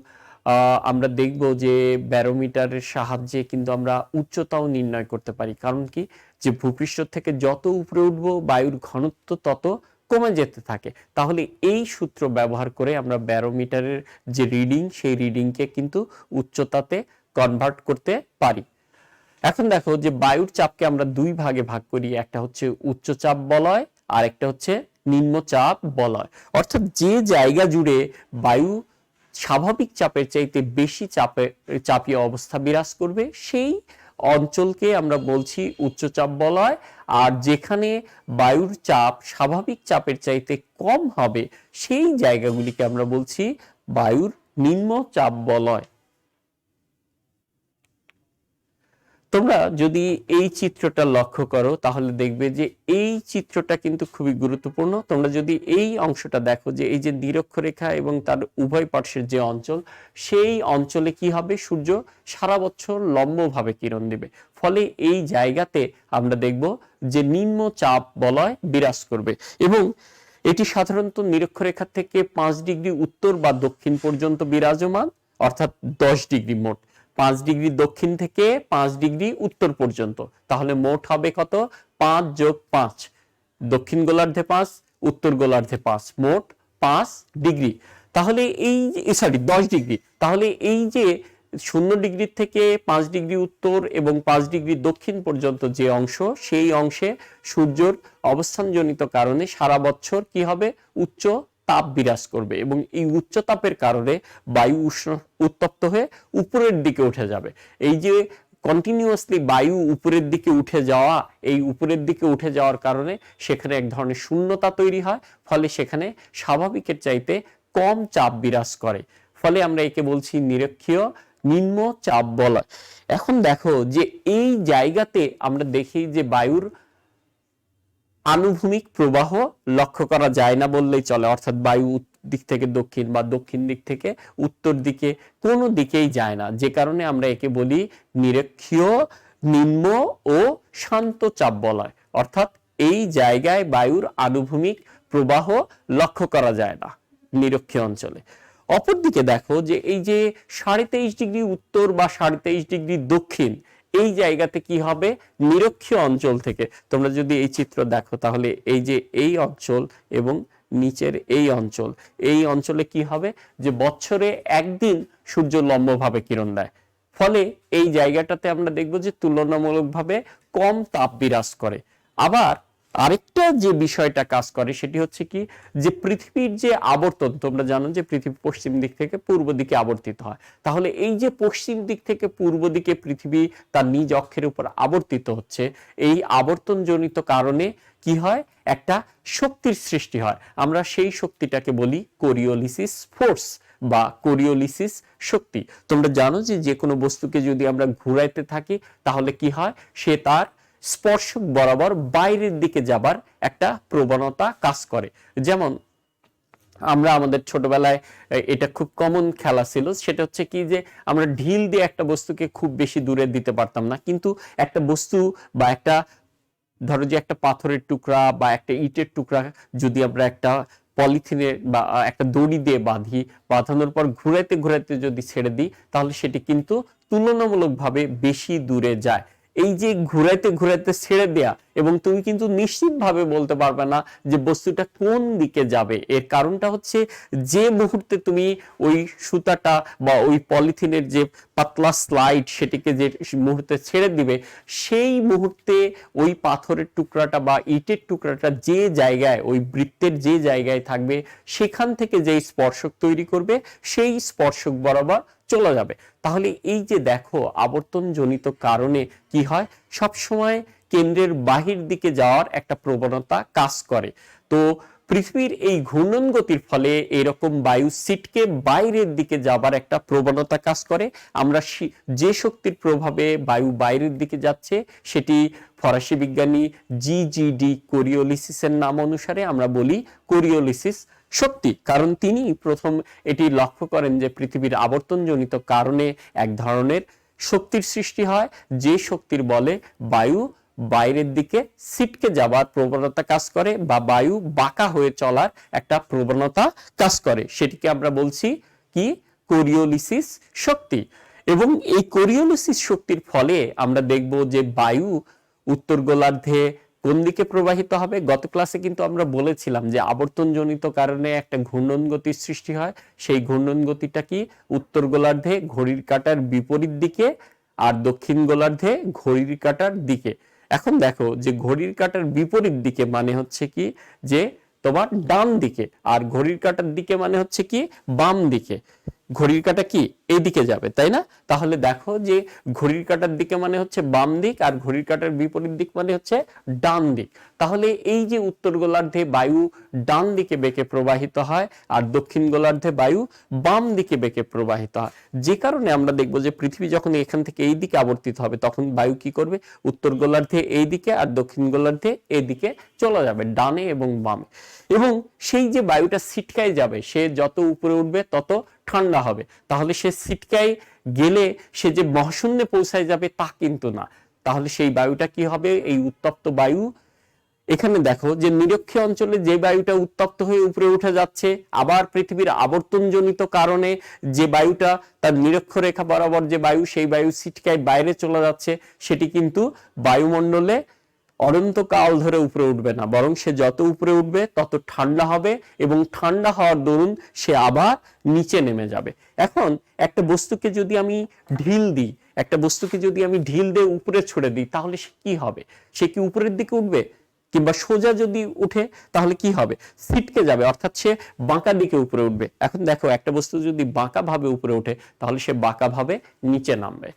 আমরা দেখব যে ব্যারোমিটারের সাহায্যে কিন্তু আমরা উচ্চতাও নির্ণয় করতে পারি। কারণ কি, যে ভূপৃষ্ঠ থেকে যত উপরে উঠবো বায়ুর ঘনত্ব তত কমে যেতে থাকে। তাহলে এই সূত্র ব্যবহার করে আমরা ব্যারোমিটারের যে রিডিং, সেই রিডিংকে কিন্তু উচ্চতাতে কনভার্ট করতে পারি। এখন দেখো যে বায়ুর চাপকে আমরা দুই ভাগে ভাগ করি, একটা হচ্ছে উচ্চচাপ বলয় আর একটা হচ্ছে নিম্নচাপ বলয়। অর্থাৎ যে জায়গা জুড়ে বায়ু স্বাভাবিক চাপের চাইতে বেশি চাপীয় অবস্থা বিরাজ করবে সেই অঞ্চলকে আমরা বলছি উচ্চচাপ বলয়, আর যেখানে বায়ুর চাপ স্বাভাবিক চাপের চাইতে কম হবে সেই জায়গাগুলিকে আমরা বলছি বায়ুর নিম্নচাপ বলয়। তোমরা যদি এই চিত্রটা লক্ষ্য করো তাহলে দেখবে যে এই চিত্রটা কিন্তু খুবই গুরুত্বপূর্ণ। তোমরা যদি এই অংশটা দেখো, যে এই যে নিরক্ষরেখা এবং তার উভয় পার্শ্বের যে অঞ্চল, সেই অঞ্চলে কি হবে, সূর্য সারা বছর লম্বভাবে কিরণ দিবে। ফলে এই জায়গাতে আমরা দেখব যে নিম্নচাপ বলয় বিরাজ করবে এবং এটি সাধারণত নিরক্ষরেখা থেকে 5 ডিগ্রি উত্তর বা দক্ষিণ পর্যন্ত বিরাজমান, অর্থাৎ 10 ডিগ্রি মোট। 5 ডিগ্রি দক্ষিণ থেকে 5 ডিগ্রি উত্তর পর্যন্ত, তাহলে মোট হবে কত, 5 যোগ 5, দক্ষিণ গোলার্ধে 5, উত্তর গোলার্ধে 5, মোট 5 ডিগ্রি। তাহলে এই 10 ডিগ্রি। তাহলে এই যে 0 ডিগ্রি থেকে 5 ডিগ্রি উত্তর এবং 5 ডিগ্রি দক্ষিণ পর্যন্ত যে অংশ, সেই অংশে সূর্যের অবস্থানজনিত কারণে সারা বছর কি হবে, উচ্চ তাপ বিরাজ করবে এবং এই উচ্চ তাপের কারণে বায়ু উত্তপ্ত হয়ে উপরের দিকে উঠে যাবে। এই যে কন্টিনিউয়াসলি বায়ু উপরের দিকে উঠে যাওয়া, এই উপরের দিকে উঠে যাওয়ার কারণে সেখানে এক ধরনের শূন্যতা তৈরি হয়, ফলে সেখানে স্বাভাবিকের চাইতে কম চাপ বিরাজ করে। ফলে আমরা একে বলছি নিরক্ষীয় নিম্ন চাপ বলয়। এখন দেখো যে এই জায়গাতে আমরা দেখি যে বায়ুর আনুভূমিক প্রবাহ লক্ষ্য করা যায় না বললেই চলে, অর্থাৎ বায়ু দিক থেকে দক্ষিণ বা দক্ষিণ দিক থেকে উত্তর দিকে কোনো দিকেই যায় না, যে কারণে আমরা একে বলি নিরক্ষীয় নিম্ন ও শান্ত চাপ বলয়। অর্থাৎ এই জায়গায় বায়ুর আনুভূমিক প্রবাহ লক্ষ্য করা যায় না নিরক্ষীয় অঞ্চলে। অপরদিকে দেখো যে এই যে 23.5 ডিগ্রি উত্তর বা 23.5 ডিগ্রি দক্ষিণ, এই জায়গাতে কি হবে, নিরক্ষীয় অঞ্চল থেকে তোমরা যদি এই চিত্র দেখো তাহলে এই যে এই অঞ্চল এবং নিচের এই অঞ্চলে কি হবে, যে বছরে একদিন সূর্য লম্বভাবে কিরণ দেয়, ফলে এই জায়গাটাতে আমরা দেখব যে তুলনামূলকভাবে কম তাপ বিরাজ করে। আবার আরেকটা যে বিষয়টা কাজ করে সেটি হচ্ছে কি, যে পৃথিবীর যে আবর্তন, তোমরা জানো যে পৃথিবী পশ্চিম দিক থেকে পূর্ব দিকে আবর্তিত হয়, তাহলে এই যে পশ্চিম দিক থেকে পূর্ব দিকে পৃথিবী তার নিজ অক্ষের উপর আবর্তিত হচ্ছে, এই আবর্তনজনিত কারণে কি হয়, একটা শক্তির সৃষ্টি হয়। আমরা সেই শক্তিটাকে বলি কোরিওলিসিস ফোর্স বা কোরিওলিসিস শক্তি। তোমরা জানো যে যে কোনো বস্তুকে যদি আমরা ঘুরাইতে থাকি তাহলে কি হয়, সে তার স্পর্শক বরাবর বাইরের দিকে যাবার একটা প্রবণতা কাজ করে। যেমন আমরা আমাদের ছোটবেলায় এটা খুব কমন খেলা ছিল, সেটা হচ্ছে কি যে আমরা ঢিল দিয়ে একটা বস্তুকে খুব বেশি দূরে দিতে পারতাম না, কিন্তু একটা বস্তু বা একটা, ধরো যে একটা পাথরের টুকরা বা একটা ইটের টুকরা যদি আমরা একটা পলিথিনের বা একটা দড়ি দিয়ে বাঁধানোর পর ঘুরাইতে ঘুরাইতে যদি ছেড়ে দিই তাহলে সেটি কিন্তু তুলনামূলকভাবে বেশি দূরে যায়। এই যে ঘুরাইতে ঘুরাইতে ছেড়ে দেয়া, এবং তুমি কিন্তু নিশ্চিতভাবে বলতে পারবে না যে বস্তুটা কোন দিকে যাবে, এর কারণটা হচ্ছে যে মুহূর্তে তুমি ওই সুতাটা বা ওই পলিথিনের যে পাতলা স্লাইড সেটিকে যে মুহূর্তে ছেড়ে দিবে, সেই মুহূর্তে ওই পাথরের টুকরাটা বা ইটের টুকরাটা যে জায়গায়, ওই বৃত্তের যে জায়গায় থাকবে, সেখান থেকে যেই স্পর্শক তৈরি করবে সেই স্পর্শক বরাবর চলে যাবে। তাহলে এই যে দেখো আবর্তনজনিত কারণে কি হয়, সব সময় কেন্দ্রের বাহির দিকে যাওয়ার একটা প্রবণতা কাজ করে। তো পৃথিবীর এই ঘূর্ণন গতির ফলে এরকম বায়ু সিটকে বাইরের দিকে যাবার একটা প্রবণতা কাজ করে। আমরা যে শক্তির প্রভাবে বায়ু বাইরের দিকে যাচ্ছে সেটি ফরাসি বিজ্ঞানী জিজিডি কোরিওলিসিসের নাম অনুসারে আমরা বলি কোরিওলিসিস শক্তি, কারণ তিনি প্রথম এটি লক্ষ্য করেন যে পৃথিবীর আবর্তনজনিত কারণে এক ধরনের শক্তির সৃষ্টি হয়, যে শক্তির বলে বায়ু বাইরের দিকে ছিটকে যাবার প্রবণতা কাজ করে বা বায়ু বাঁকা হয়ে চলার একটা প্রবণতা কাজ করে, সেটিকে আমরা বলছি কি, কোরিওলিসিস শক্তি। এবং এই কোরিওলিসিস শক্তির ফলে আমরা দেখব যে বায়ু উত্তর গোলার্ধে কোন দিকে প্রবাহিত হবে। গত ক্লাসে কিন্তু আমরা বলেছিলাম যে আবর্তনজনিত কারণে একটা ঘূর্ণন গতির সৃষ্টি হয়, সেই ঘূর্ণন গতিটা কি, উত্তর গোলার্ধে ঘড়ির কাঁটার বিপরীত দিকে আর দক্ষিণ গোলার্ধে ঘড়ির কাঁটার দিকে। এখন দেখো যে ঘড়ির কাঁটার বিপরীত দিকে মানে হচ্ছে কি, যে তোমার ডান দিকে, আর ঘড়ির কাঁটার দিকে মানে হচ্ছে কি, বাম দিকে। ঘড়ির কাঁটা কি এইদিকে যাবে, তাই না? তাহলে দেখো যে ঘড়ির কাঁটার দিকে মানে হচ্ছে বাম দিক, আর ঘড়ির কাঁটার বিপরীত দিক মানে হচ্ছে ডান দিক। তাহলে এই যে উত্তর গোলার্ধে বায়ু ডান দিকে বেঁকে প্রবাহিত হয় আর দক্ষিণ গোলার্ধে বায়ু বাম দিকে বেঁকে প্রবাহিত হয়, যে কারণে আমরা দেখবো যে পৃথিবী যখন এখান থেকে এই দিকে আবর্তিত হবে তখন বায়ু কি করবে, উত্তর গোলার্ধে এই দিকে আর দক্ষিণ গোলার্ধে এদিকে চলে যাবে, ডানে এবং বামে। এবং সেই যে বায়ুটা ছিটকায় যাবে, সে যত উপরে উঠবে তত ঠান্ডা হবে। তাহলে সে ছিটকায় গেলে সে যে মহাশূন্যে পৌঁছায় যাবে তা কিন্তু না। তাহলে সেই বায়ুটা কি হবে, এই উত্তপ্ত বায়ু, এখানে দেখো যে নিরক্ষীয় অঞ্চলে যে বায়ুটা উত্তপ্ত হয়ে উপরে উঠে যাচ্ছে, আবার পৃথিবীর আবর্তনজনিত কারণে যে বায়ুটা তার নিরক্ষরেখা বরাবর যে বায়ু, সেই বায়ু ছিটকায় বাইরে চলে যাচ্ছে, সেটি কিন্তু বায়ুমণ্ডলে অনন্তকাল ধরে উপরে উঠবে না, বরং সে যত উপরে উঠবে তত ঠান্ডা হবে, এবং ঠান্ডা হওয়ার দরুন সে আবার নিচে নেমে যাবে। এখন একটা বস্তুকে যদি আমি ঢিল দিই, একটা বস্তুকে যদি আমি ঢিল দিয়ে উপরে ছুড়ে দিই তাহলে সে কি হবে, সে কি উপরের দিকে উঠবে, কিংবা সোজা যদি উঠে তাহলে কি হবে, ছিটকে যাবে, অর্থাৎ সে বাঁকা দিকে উপরে উঠবে। এখন দেখো একটা বস্তু যদি বাঁকা ভাবে উপরে ওঠে তাহলে সে বাঁকা ভাবে নিচে নামবে।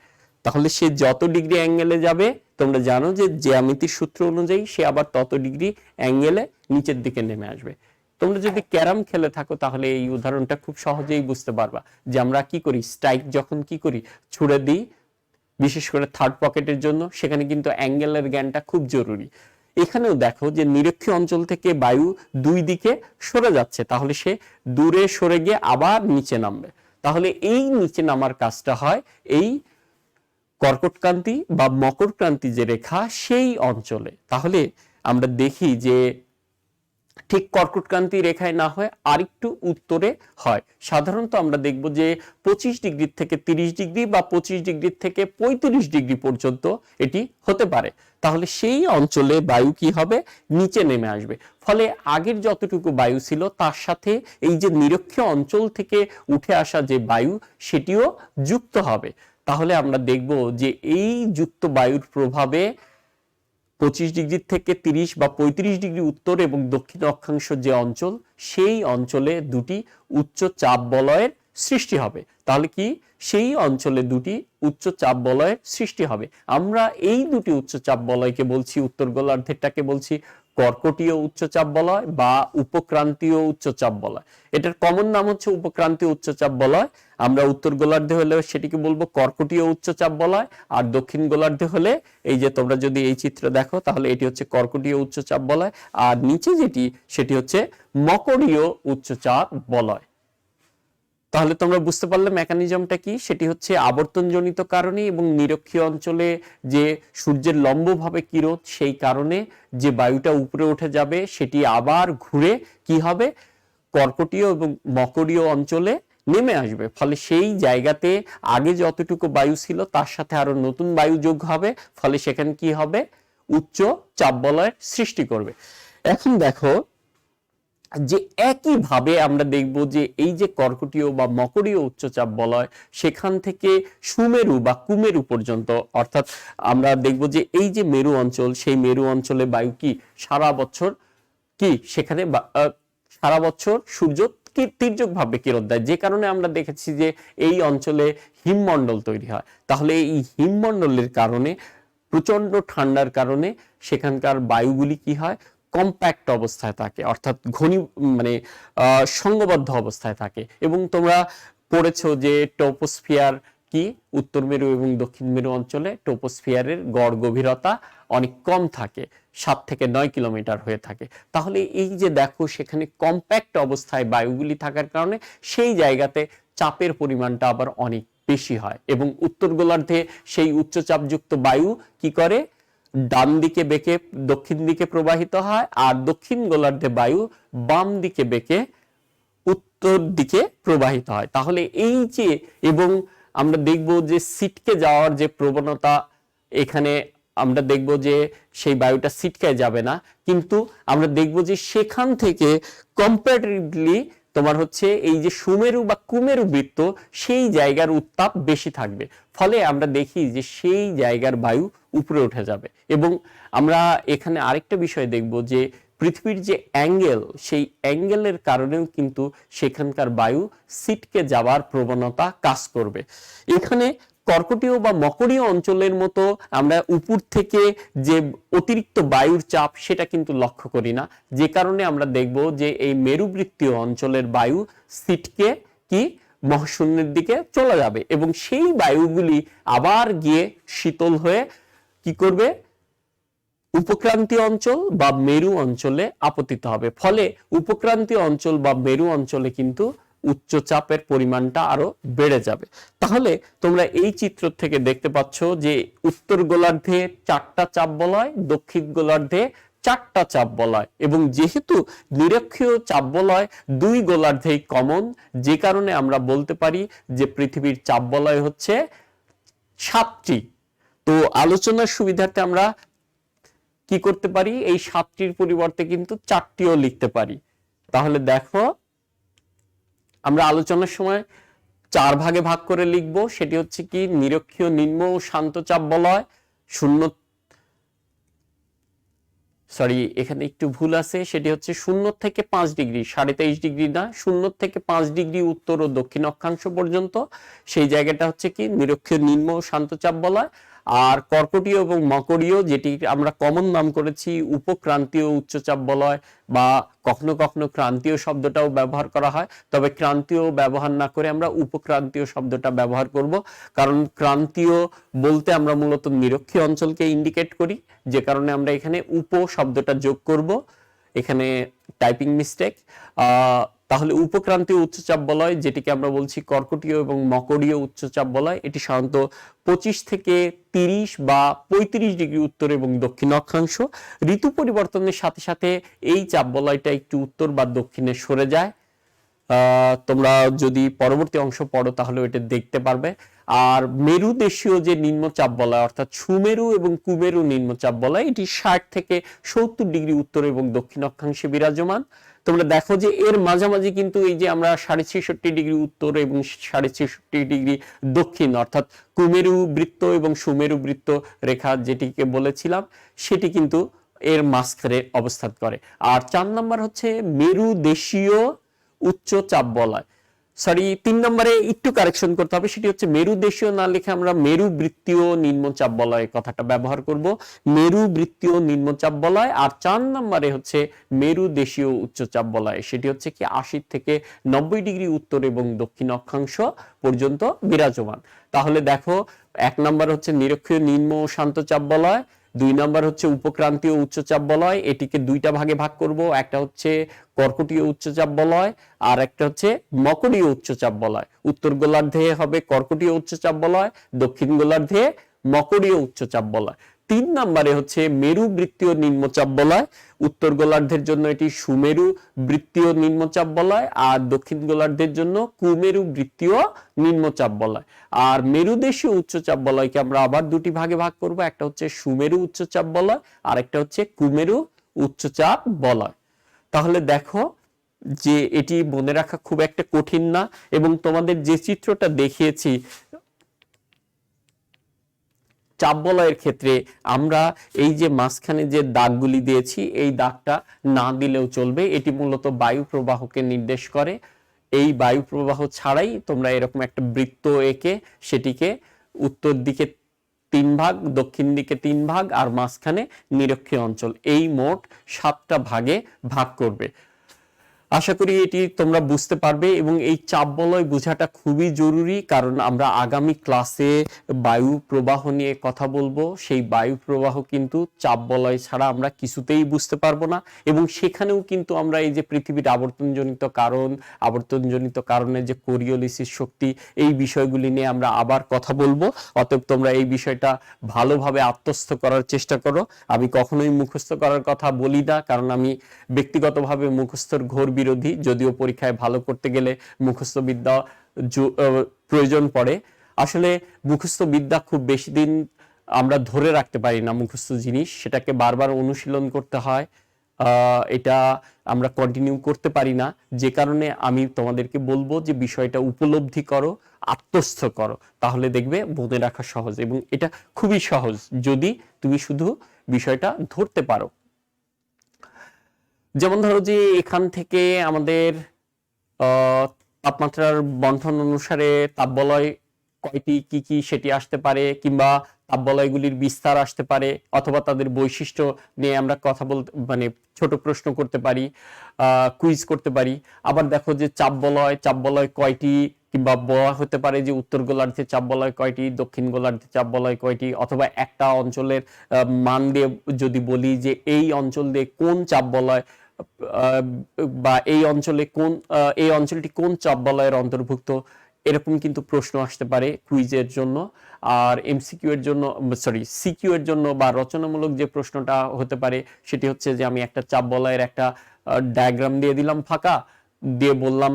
তাহলে সে যত ডিগ্রি অ্যাঙ্গেলে যাবে, তোমরা জানো যে জ্যামিতির সূত্র অনুযায়ী সে আবার তত ডিগ্রি অ্যাঙ্গেলে নিচের দিকে নেমে আসবে। তোমরা যদি ক্যারাম খেলে থাকো তাহলে এই উদাহরণটা খুব সহজেই বুঝতে পারবা যে আমরা কি করি, স্ট্রাইক যখন কি করি, ছুড়ে দিই, বিশেষ করে থার্ড পকেটের জন্য, সেখানে কিন্তু অ্যাঙ্গেলের জ্ঞানটা খুব জরুরি। এখানেও দেখো যে নিরক্ষীয় অঞ্চল থেকে বায়ু দুই দিকে সরে যাচ্ছে, তাহলে সে দূরে সরে গিয়ে আবার নিচে নামবে। তাহলে এই নিচে নামার কাজটা হয় এই কর্কটক্রান্তি বা মকর ক্রান্তি যে রেখা সেই অঞ্চলে। তাহলে আমরা দেখি যে ঠিক কর্কটক্রান্তি রেখায় না হয় আরেকটু উত্তরে হয়। সাধারণত আমরা দেখব যে 25 ডিগ্রি থেকে 30 ডিগ্রি বা 25 ডিগ্রি থেকে 35 ডিগ্রি পর্যন্ত এটি হতে পারে। তাহলে সেই অঞ্চলে বায়ু কি হবে, নিচে নেমে আসবে। ফলে আগের যতটুকু বায়ু ছিল তার সাথে এই যে নিরক্ষীয় অঞ্চল থেকে উঠে আসা যে বায়ু সেটিও যুক্ত হবে। তাহলে আমরা দেখব যে এই যুক্ত বায়ুর প্রভাবে 25 ডিগ্রি থেকে 30 বা 35 ডিগ্রি উত্তর এবং দক্ষিণ অক্ষাংশ যে অঞ্চল, সেই অঞ্চলে দুটি উচ্চ চাপ বলয়ের সৃষ্টি হবে। তাহলে কি সেই অঞ্চলে দুটি উচ্চ চাপ বলয়ের সৃষ্টি হবে। আমরা এই দুটি উচ্চ চাপ বলয়কে বলছি, উত্তর গোলার্ধেরটাকে বলছি কর্কটীয় উচ্চচাপ বলয় বা উপক্রান্তীয় উচ্চচাপ বলয়। এটার কমন নাম হচ্ছে উপক্রান্তীয় উচ্চচাপ বলয়। আমরা উত্তর গোলার্ধে হলে সেটিকে বলবো কর্কটীয় উচ্চচাপ বলয়, আর দক্ষিণ গোলার্ধে হলে এই যে তোমরা যদি এই চিত্র দেখো তাহলে এটি হচ্ছে কর্কটীয় উচ্চচাপ বলয়, আর নিচে যেটি সেটি হচ্ছে মকরীয় উচ্চচাপ বলয়। তাহলে তোমরা বুঝতে পারলে মেকানিজমটা কি, সেটি হচ্ছে আবর্তনজনিত কারণে এবং নিরক্ষীয় অঞ্চলে যে সূর্যের লম্বভাবে কিরণ, সেই কারণে যে বায়ুটা উপরে উঠে যাবে সেটি আবার ঘুরে কি হবে, কর্কটীয় এবং মকরীয় অঞ্চলে নেমে আসবে। ফলে সেই জায়গাতে আগে যতটুকু বায়ু ছিল তার সাথে আরো নতুন বায়ু যোগ হবে, ফলে সেখানে কি হবে, উচ্চ চাপ বলয়ের সৃষ্টি করবে। এখন দেখো যে একইভাবে আমরা দেখব যে এই যে কর্কটীয় বা মকরীয় উচ্চচাপ বলয়, সেখান থেকে সুমেরু বা কুমেরু পর্যন্ত, অর্থাৎ আমরা দেখব যে এই যে মেরু অঞ্চল, সেই মেরু অঞ্চলে বায়ু কি সারা বছর কি সেখানে সারা বছর সূর্য তির্যক ভাবে কিরণ দেয়, যে কারণে আমরা দেখেছি যে এই অঞ্চলে হিমমণ্ডল তৈরি হয়। তাহলে এই হিমমণ্ডলের কারণে প্রচন্ড ঠান্ডার কারণে সেখানকার বায়ুগুলি কি হয়, কম্প্যাক্ট অবস্থায় থাকে, অর্থাৎ ঘনী মানে সংঘবদ্ধ অবস্থায় থাকে। এবং তোমরা পড়েছো যে টোপোস্ফিয়ার কি, উত্তর মেরু এবং দক্ষিণ মেরু অঞ্চলে টোপোস্ফিয়ারের গড় গভীরতা অনেক কম থাকে, 7 থেকে 9 কিলোমিটার হয়ে থাকে। তাহলে এই যে দেখো সেখানে কম্প্যাক্ট অবস্থায় বায়ুগুলি থাকার কারণে সেই জায়গাতে চাপের পরিমাণটা আবার অনেক বেশি হয়, এবং উত্তর গোলার্ধে সেই উচ্চচাপযুক্ত বায়ু কি করে, ডান দিকে বেঁকে দক্ষিণ দিকে প্রবাহিত হয়, আর দক্ষিণ গোলার্ধে বায়ু বাম দিকে বেঁকে উত্তর দিকে প্রবাহিত হয়। তাহলে এই যে, এবং আমরা দেখব যে ছিটকে যাওয়ার যে প্রবণতা, এখানে আমরা দেখব যে সেই বায়ুটা ছিটকে যাবে না, কিন্তু আমরা দেখব যে সেখান থেকে কম্পারেটিভলি তোমার হচ্ছে এই যে সুমেরু বা কুমেরু বৃত্ত, সেই জায়গার উত্তাপ বেশি থাকবে। ফলে আমরা দেখি যে সেই জায়গার বায়ু উপরে উঠে যাবে। এবং আমরা এখানে আরেকটা বিষয় দেখব যে পৃথিবীর যে অ্যাঙ্গেল, সেই অ্যাঙ্গেলের কারণেও কিন্তু সেখানকার বায়ু ছিটকে যাওয়ার প্রবণতা কাজ করবে। এখানে কর্কটীয় বা মকরীয় অঞ্চলের মতো আমরা উপর থেকে যে অতিরিক্ত বায়ুর চাপ সেটা কিন্তু লক্ষ্য করি না, যে কারণে আমরা দেখব যে এই মেরুবৃত্তীয় অঞ্চলের বায়ু ছিটকে কি মহাশূন্যের দিকে চলে যাবে, এবং সেই বায়ুগুলি আবার গিয়ে শীতল হয়ে কি করবে, উপক্রান্তীয় অঞ্চল বা মেরু অঞ্চলে আপতিত হবে। ফলে উপক্রান্তীয় অঞ্চল বা মেরু অঞ্চলে কিন্তু উচ্চচাপের পরিমাণটা আরো বেড়ে যাবে। তাহলে তোমরা এই চিত্র থেকে দেখতে পাচ্ছ যে উত্তর গোলার্ধে 4টা চাপ বলয়, দক্ষিণ গোলার্ধে 4টা চাপ বলয়, এবং যেহেতু নিরক্ষীয় চাপ বলয় 2 গোলার্ধেই কমন, যে কারণে আমরা বলতে পারি যে পৃথিবীর চাপ বলয় হচ্ছে 7টি। তো আলোচনার সুবিধার্থে আমরা কি করতে পারি, এই 7টির পরিবর্তে কিন্তু 4টিও লিখতে পারি। তাহলে দেখো আমরা আলোচনার সময় 4 ভাগে ভাগ করে লিখব। সেটি হচ্ছে কি, নিরক্ষীয় নিম্ন ও শান্ত চাপ বলয়, এখানে একটু ভুল আছে, সেটি হচ্ছে 0 থেকে 5 ডিগ্রি, 23.5 ডিগ্রি না, 0 থেকে 5 ডিগ্রি উত্তর ও দক্ষিণ অক্ষাংশ পর্যন্ত, সেই জায়গাটা হচ্ছে কি নিরক্ষীয় নিম্ন ও শান্ত চাপ বলয়। আর কর্কটীয় এবং মকরীয়, যেটি আমরা কমন নাম করেছি উপক্রান্তীয় উচ্চচাপ বলয়, বা কখনো কখনো ক্রান্তীয় শব্দটাও ব্যবহার করা হয়, তবে ক্রান্তীয় ব্যবহার না করে আমরা উপক্রান্তীয় শব্দটা ব্যবহার করব, কারণ ক্রান্তীয় বলতে আমরা মূলত নিরক্ষীয় অঞ্চলকে ইন্ডিকেট করি, যে কারণে আমরা এখানে উপ শব্দটা যোগ করব। এখানে টাইপিং মিস্টেক। তাহলে উপক্রান্তীয় উচ্চচাপ বলয়, যেটিকে আমরা বলছি কর্কটীয় এবং মকরীয় উচ্চচাপ বলয়, এটি সাধারণত 25 থেকে 30 বা 35 ডিগ্রি উত্তর এবং দক্ষিণ অক্ষাংশ। ঋতু পরিবর্তনের সাথে সাথে এই চাপ বলয়টা একটু উত্তর বা দক্ষিণে সরে যায়। তোমরা যদি পরবর্তী অংশ পড়ো তাহলে ওইটা দেখতে পারবে। আর মেরু দেশীয় যে নিম্নচাপ বলয় অর্থাৎ সুমেরু এবং কুমেরু নিম্নচাপ বলয়, এটি 60 থেকে 70 ডিগ্রি উত্তর এবং দক্ষিণ অক্ষাংশে বিরাজমান। তোমরা দেখো যে এর মাঝামাঝি কিন্তু এই যে আমরা 66.5 ডিগ্রি উত্তর এবং 66.5 ডিগ্রি দক্ষিণ অর্থাৎ কুমেরু বৃত্ত এবং সুমেরু বৃত্ত রেখা যেটিকে বলেছিলাম, সেটি কিন্তু এর মাঝখানে অবস্থান করে। আর 4 নম্বর হচ্ছে মেরু দেশীয় উচ্চ চাপ বলয়, সরি 3 নম্বরে একটু কারেকশন করতে হবে, সেটি হচ্ছে মেরু দেশীয় না লিখে আমরা মেরু বৃত্তীয় নিম্নচাপ বলয় কথাটা ব্যবহার করব, মেরু বৃত্তীয় নিম্নচাপ বলয়। আর 4 নম্বরে হচ্ছে মেরু দেশীয় উচ্চচাপ বলয়, সেটি হচ্ছে কি 80 থেকে 90 ডিগ্রি উত্তর এবং দক্ষিণ অক্ষাংশ পর্যন্ত বিরাজমান। তাহলে দেখো 1 নম্বর হচ্ছে নিরক্ষীয় নিম্ন ও শান্ত চাপ বলয়, 2 নম্বর হচ্ছে উপক্রান্তীয় উচ্চচাপ বলয়, এটিকে দুইটা ভাগে ভাগ করব, একটা হচ্ছে কর্কটীয় উচ্চচাপ বলয় আর একটা হচ্ছে মকরীয় উচ্চচাপ বলয়। উত্তর গোলার্ধে হবে কর্কটীয় উচ্চচাপ বলয়, দক্ষিণ গোলার্ধে মকরীয় উচ্চচাপ বলয়। 3 নম্বরে হচ্ছে মেরু বৃত্তীয় নিম্নচাপ বলয়, উত্তর গোলার্ধের জন্য এটি সুমেরু বৃত্তীয় নিম্নচাপ বলয় আর দক্ষিণ গোলার্ধের জন্য কুমেরু বৃত্তীয় নিম্নচাপ বলয়। আর মেরুদেশীয় উচ্চচাপ বলয়কে আমরা আবার দুটি ভাগে ভাগ করব, একটা হচ্ছে সুমেরু উচ্চচাপ বলয় আর একটা হচ্ছে কুমেরু উচ্চচাপ বলয়। তাহলে দেখো যে এটি মনে রাখা খুব একটা কঠিন না, এবং তোমাদের যে চিত্রটা দেখিয়েছি চাপ বলয়ের ক্ষেত্রে আমরা এই যে মাঝখানে যে দাগগুলি দিয়েছি এই দাগটা না দিলেও চলবে, এটি মূলত বায়ু প্রবাহকে নির্দেশ করে। এই বায়ু প্রবাহ ছাড়াই তোমরা এরকম একটা বৃত্ত এঁকে সেটিকে উত্তর দিকে 3 ভাগ, দক্ষিণ দিকে 3 ভাগ আর মাঝখানে নিরক্ষীয় অঞ্চল, এই মোট 7টা ভাগে ভাগ করবে। আশা করি এটি তোমরা বুঝতে পারবে, এবং এই চাপ বলয় বোঝাটা খুবই জরুরি, কারণ আমরা আগামী ক্লাসে বায়ু প্রবাহ নিয়ে কথা বলবো। সেই বায়ু প্রবাহ কিন্তু চাপ বলয় ছাড়া আমরা কিছুতেই বুঝতে পারবো না, এবং সেখানেও কিন্তু আমরা এই যে পৃথিবীর আবর্তনজনিত কারণে যে কোরিওলিসিস শক্তি, এই বিষয়গুলি নিয়ে আমরা আবার কথা বলবো। অতএব তোমরা এই বিষয়টা ভালোভাবে আত্মস্থ করার চেষ্টা করো। আমি কখনোই মুখস্থ করার কথা বলি না, কারণ আমি ব্যক্তিগতভাবে মুখস্থর ঘোর বিরোধী, যদিও পরীক্ষায় ভালো করতে গেলে মুখস্থ বিদ্যা প্রয়োজন পড়ে। আসলে মুখস্থ বিদ্যা খুব বেশি দিন আমরা ধরে রাখতে পারি না, মুখস্থ জিনিস সেটাকে বারবার অনুশীলন করতে হয়, এটা আমরা কন্টিনিউ করতে পারি না। যে কারণে আমি তোমাদেরকে বলবো যে বিষয়টা উপলব্ধি করো, আত্মস্থ করো, তাহলে দেখবে মনে রাখা সহজ, এবং এটা খুবই সহজ যদি তুমি শুধু বিষয়টা ধরতে পারো। যেমন ধরো যে এখান থেকে আমাদের তাপমাত্রার বন্টন অনুসারে তাপবলয় কয়টি কি কি সেটি আসতে পারে, কিংবা তাপবলয়গুলির বিস্তার আসতে পারে, অথবা তাদের বৈশিষ্ট্য নিয়ে আমরা কথা বলতে মানে ছোট প্রশ্ন করতে পারি, কুইজ করতে পারি। আবার দেখো যে চাপ বলয় কয়টি, কিংবা বলা হতে পারে যে উত্তর গোলার্ধে চাপ বলয় কয়টি, দক্ষিণ গোলার্ধে চাপ বলয় কয়টি, অথবা একটা অঞ্চলের মান দিয়ে যদি বলি যে এই অঞ্চল দিয়ে কোন চাপ বলয় বা এই অঞ্চলটি কোন চাপ বলয়ের অন্তর্ভুক্ত, এরকম কিন্তু প্রশ্ন আসতে পারে কুইজের জন্য। আর সিকিউ এর জন্য বা রচনামূলক যে প্রশ্নটা হতে পারে সেটি হচ্ছে যে আমি একটা চাপ বলয়ের একটা ডায়াগ্রাম দিয়ে দিলাম ফাঁকা, দিয়ে বললাম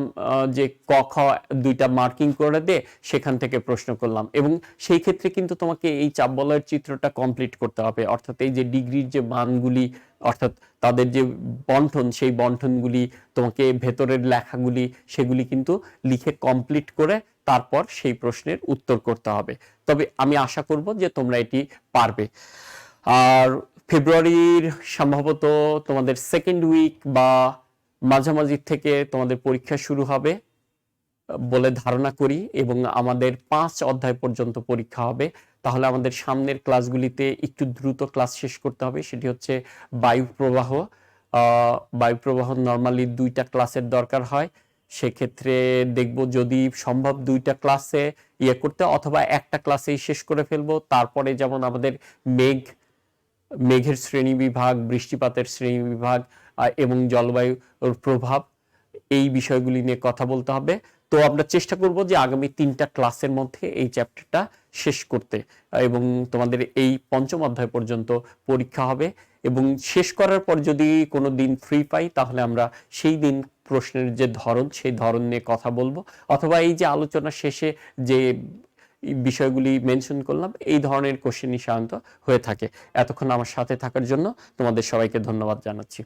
যে ক খ দুইটা মার্কিং করে দে, সেখান থেকে প্রশ্ন করলাম, এবং সেই ক্ষেত্রে কিন্তু তোমাকে এই চাপ বলয়ের চিত্রটা কমপ্লিট করতে হবে, অর্থাৎ এই যে ডিগ্রির যে মানগুলি অর্থাৎ তাদের যে বন্টন, সেই বন্টনগুলি তোমাকে ভেতরের লেখাগুলি সেগুলি কিন্তু লিখে কমপ্লিট করে তারপর সেই প্রশ্নের উত্তর করতে হবে। তবে আমি আশা করব যে তোমরা এটি পারবে। আর ফেব্রুয়ারির সম্ভবত তোমাদের সেকেন্ড উইক বা মাঝামাঝি থেকে তোমাদের পরীক্ষা শুরু হবে বলে ধারণা করি, এবং আমাদের 5 অধ্যায় পর্যন্ত পরীক্ষা হবে। তাহলে আমাদের সামনের ক্লাসগুলিতে একটু দ্রুত ক্লাস শেষ করতে হবে, সেটি হচ্ছে বায়ু প্রবাহ। বায়ু প্রবাহ নর্মালি 2টা ক্লাসের দরকার হয়, সেক্ষেত্রে দেখব যদি সম্ভব 2টা ক্লাসে করতে, অথবা একটা ক্লাসেই শেষ করে ফেলবো। তারপরে যেমন আমাদের মেঘের শ্রেণী বিভাগ, বৃষ্টিপাতের শ্রেণী বিভাগ এবং জলবায়ুর প্রভাব, এই বিষয়গুলি নিয়ে কথা বলতে হবে। তো আমরা চেষ্টা করব যে আগামী 3টা ক্লাসের মধ্যে এই চ্যাপ্টারটা শেষ করতে, এবং তোমাদের এই পঞ্চম অধ্যায় পর্যন্ত পরীক্ষা হবে, এবং শেষ করার পর যদি কোনো দিন ফ্রি পাই তাহলে আমরা সেই দিন প্রশ্নের যে ধরন সেই ধরন নিয়ে কথা বলবো, অথবা এই যে আলোচনা শেষে যে বিষয়গুলি মেনশন করলাম এই ধরনের কোশ্চেনই সাধারণত হয়ে থাকে। এতক্ষণ আমার সাথে থাকার জন্য তোমাদের সবাইকে ধন্যবাদ জানাচ্ছি।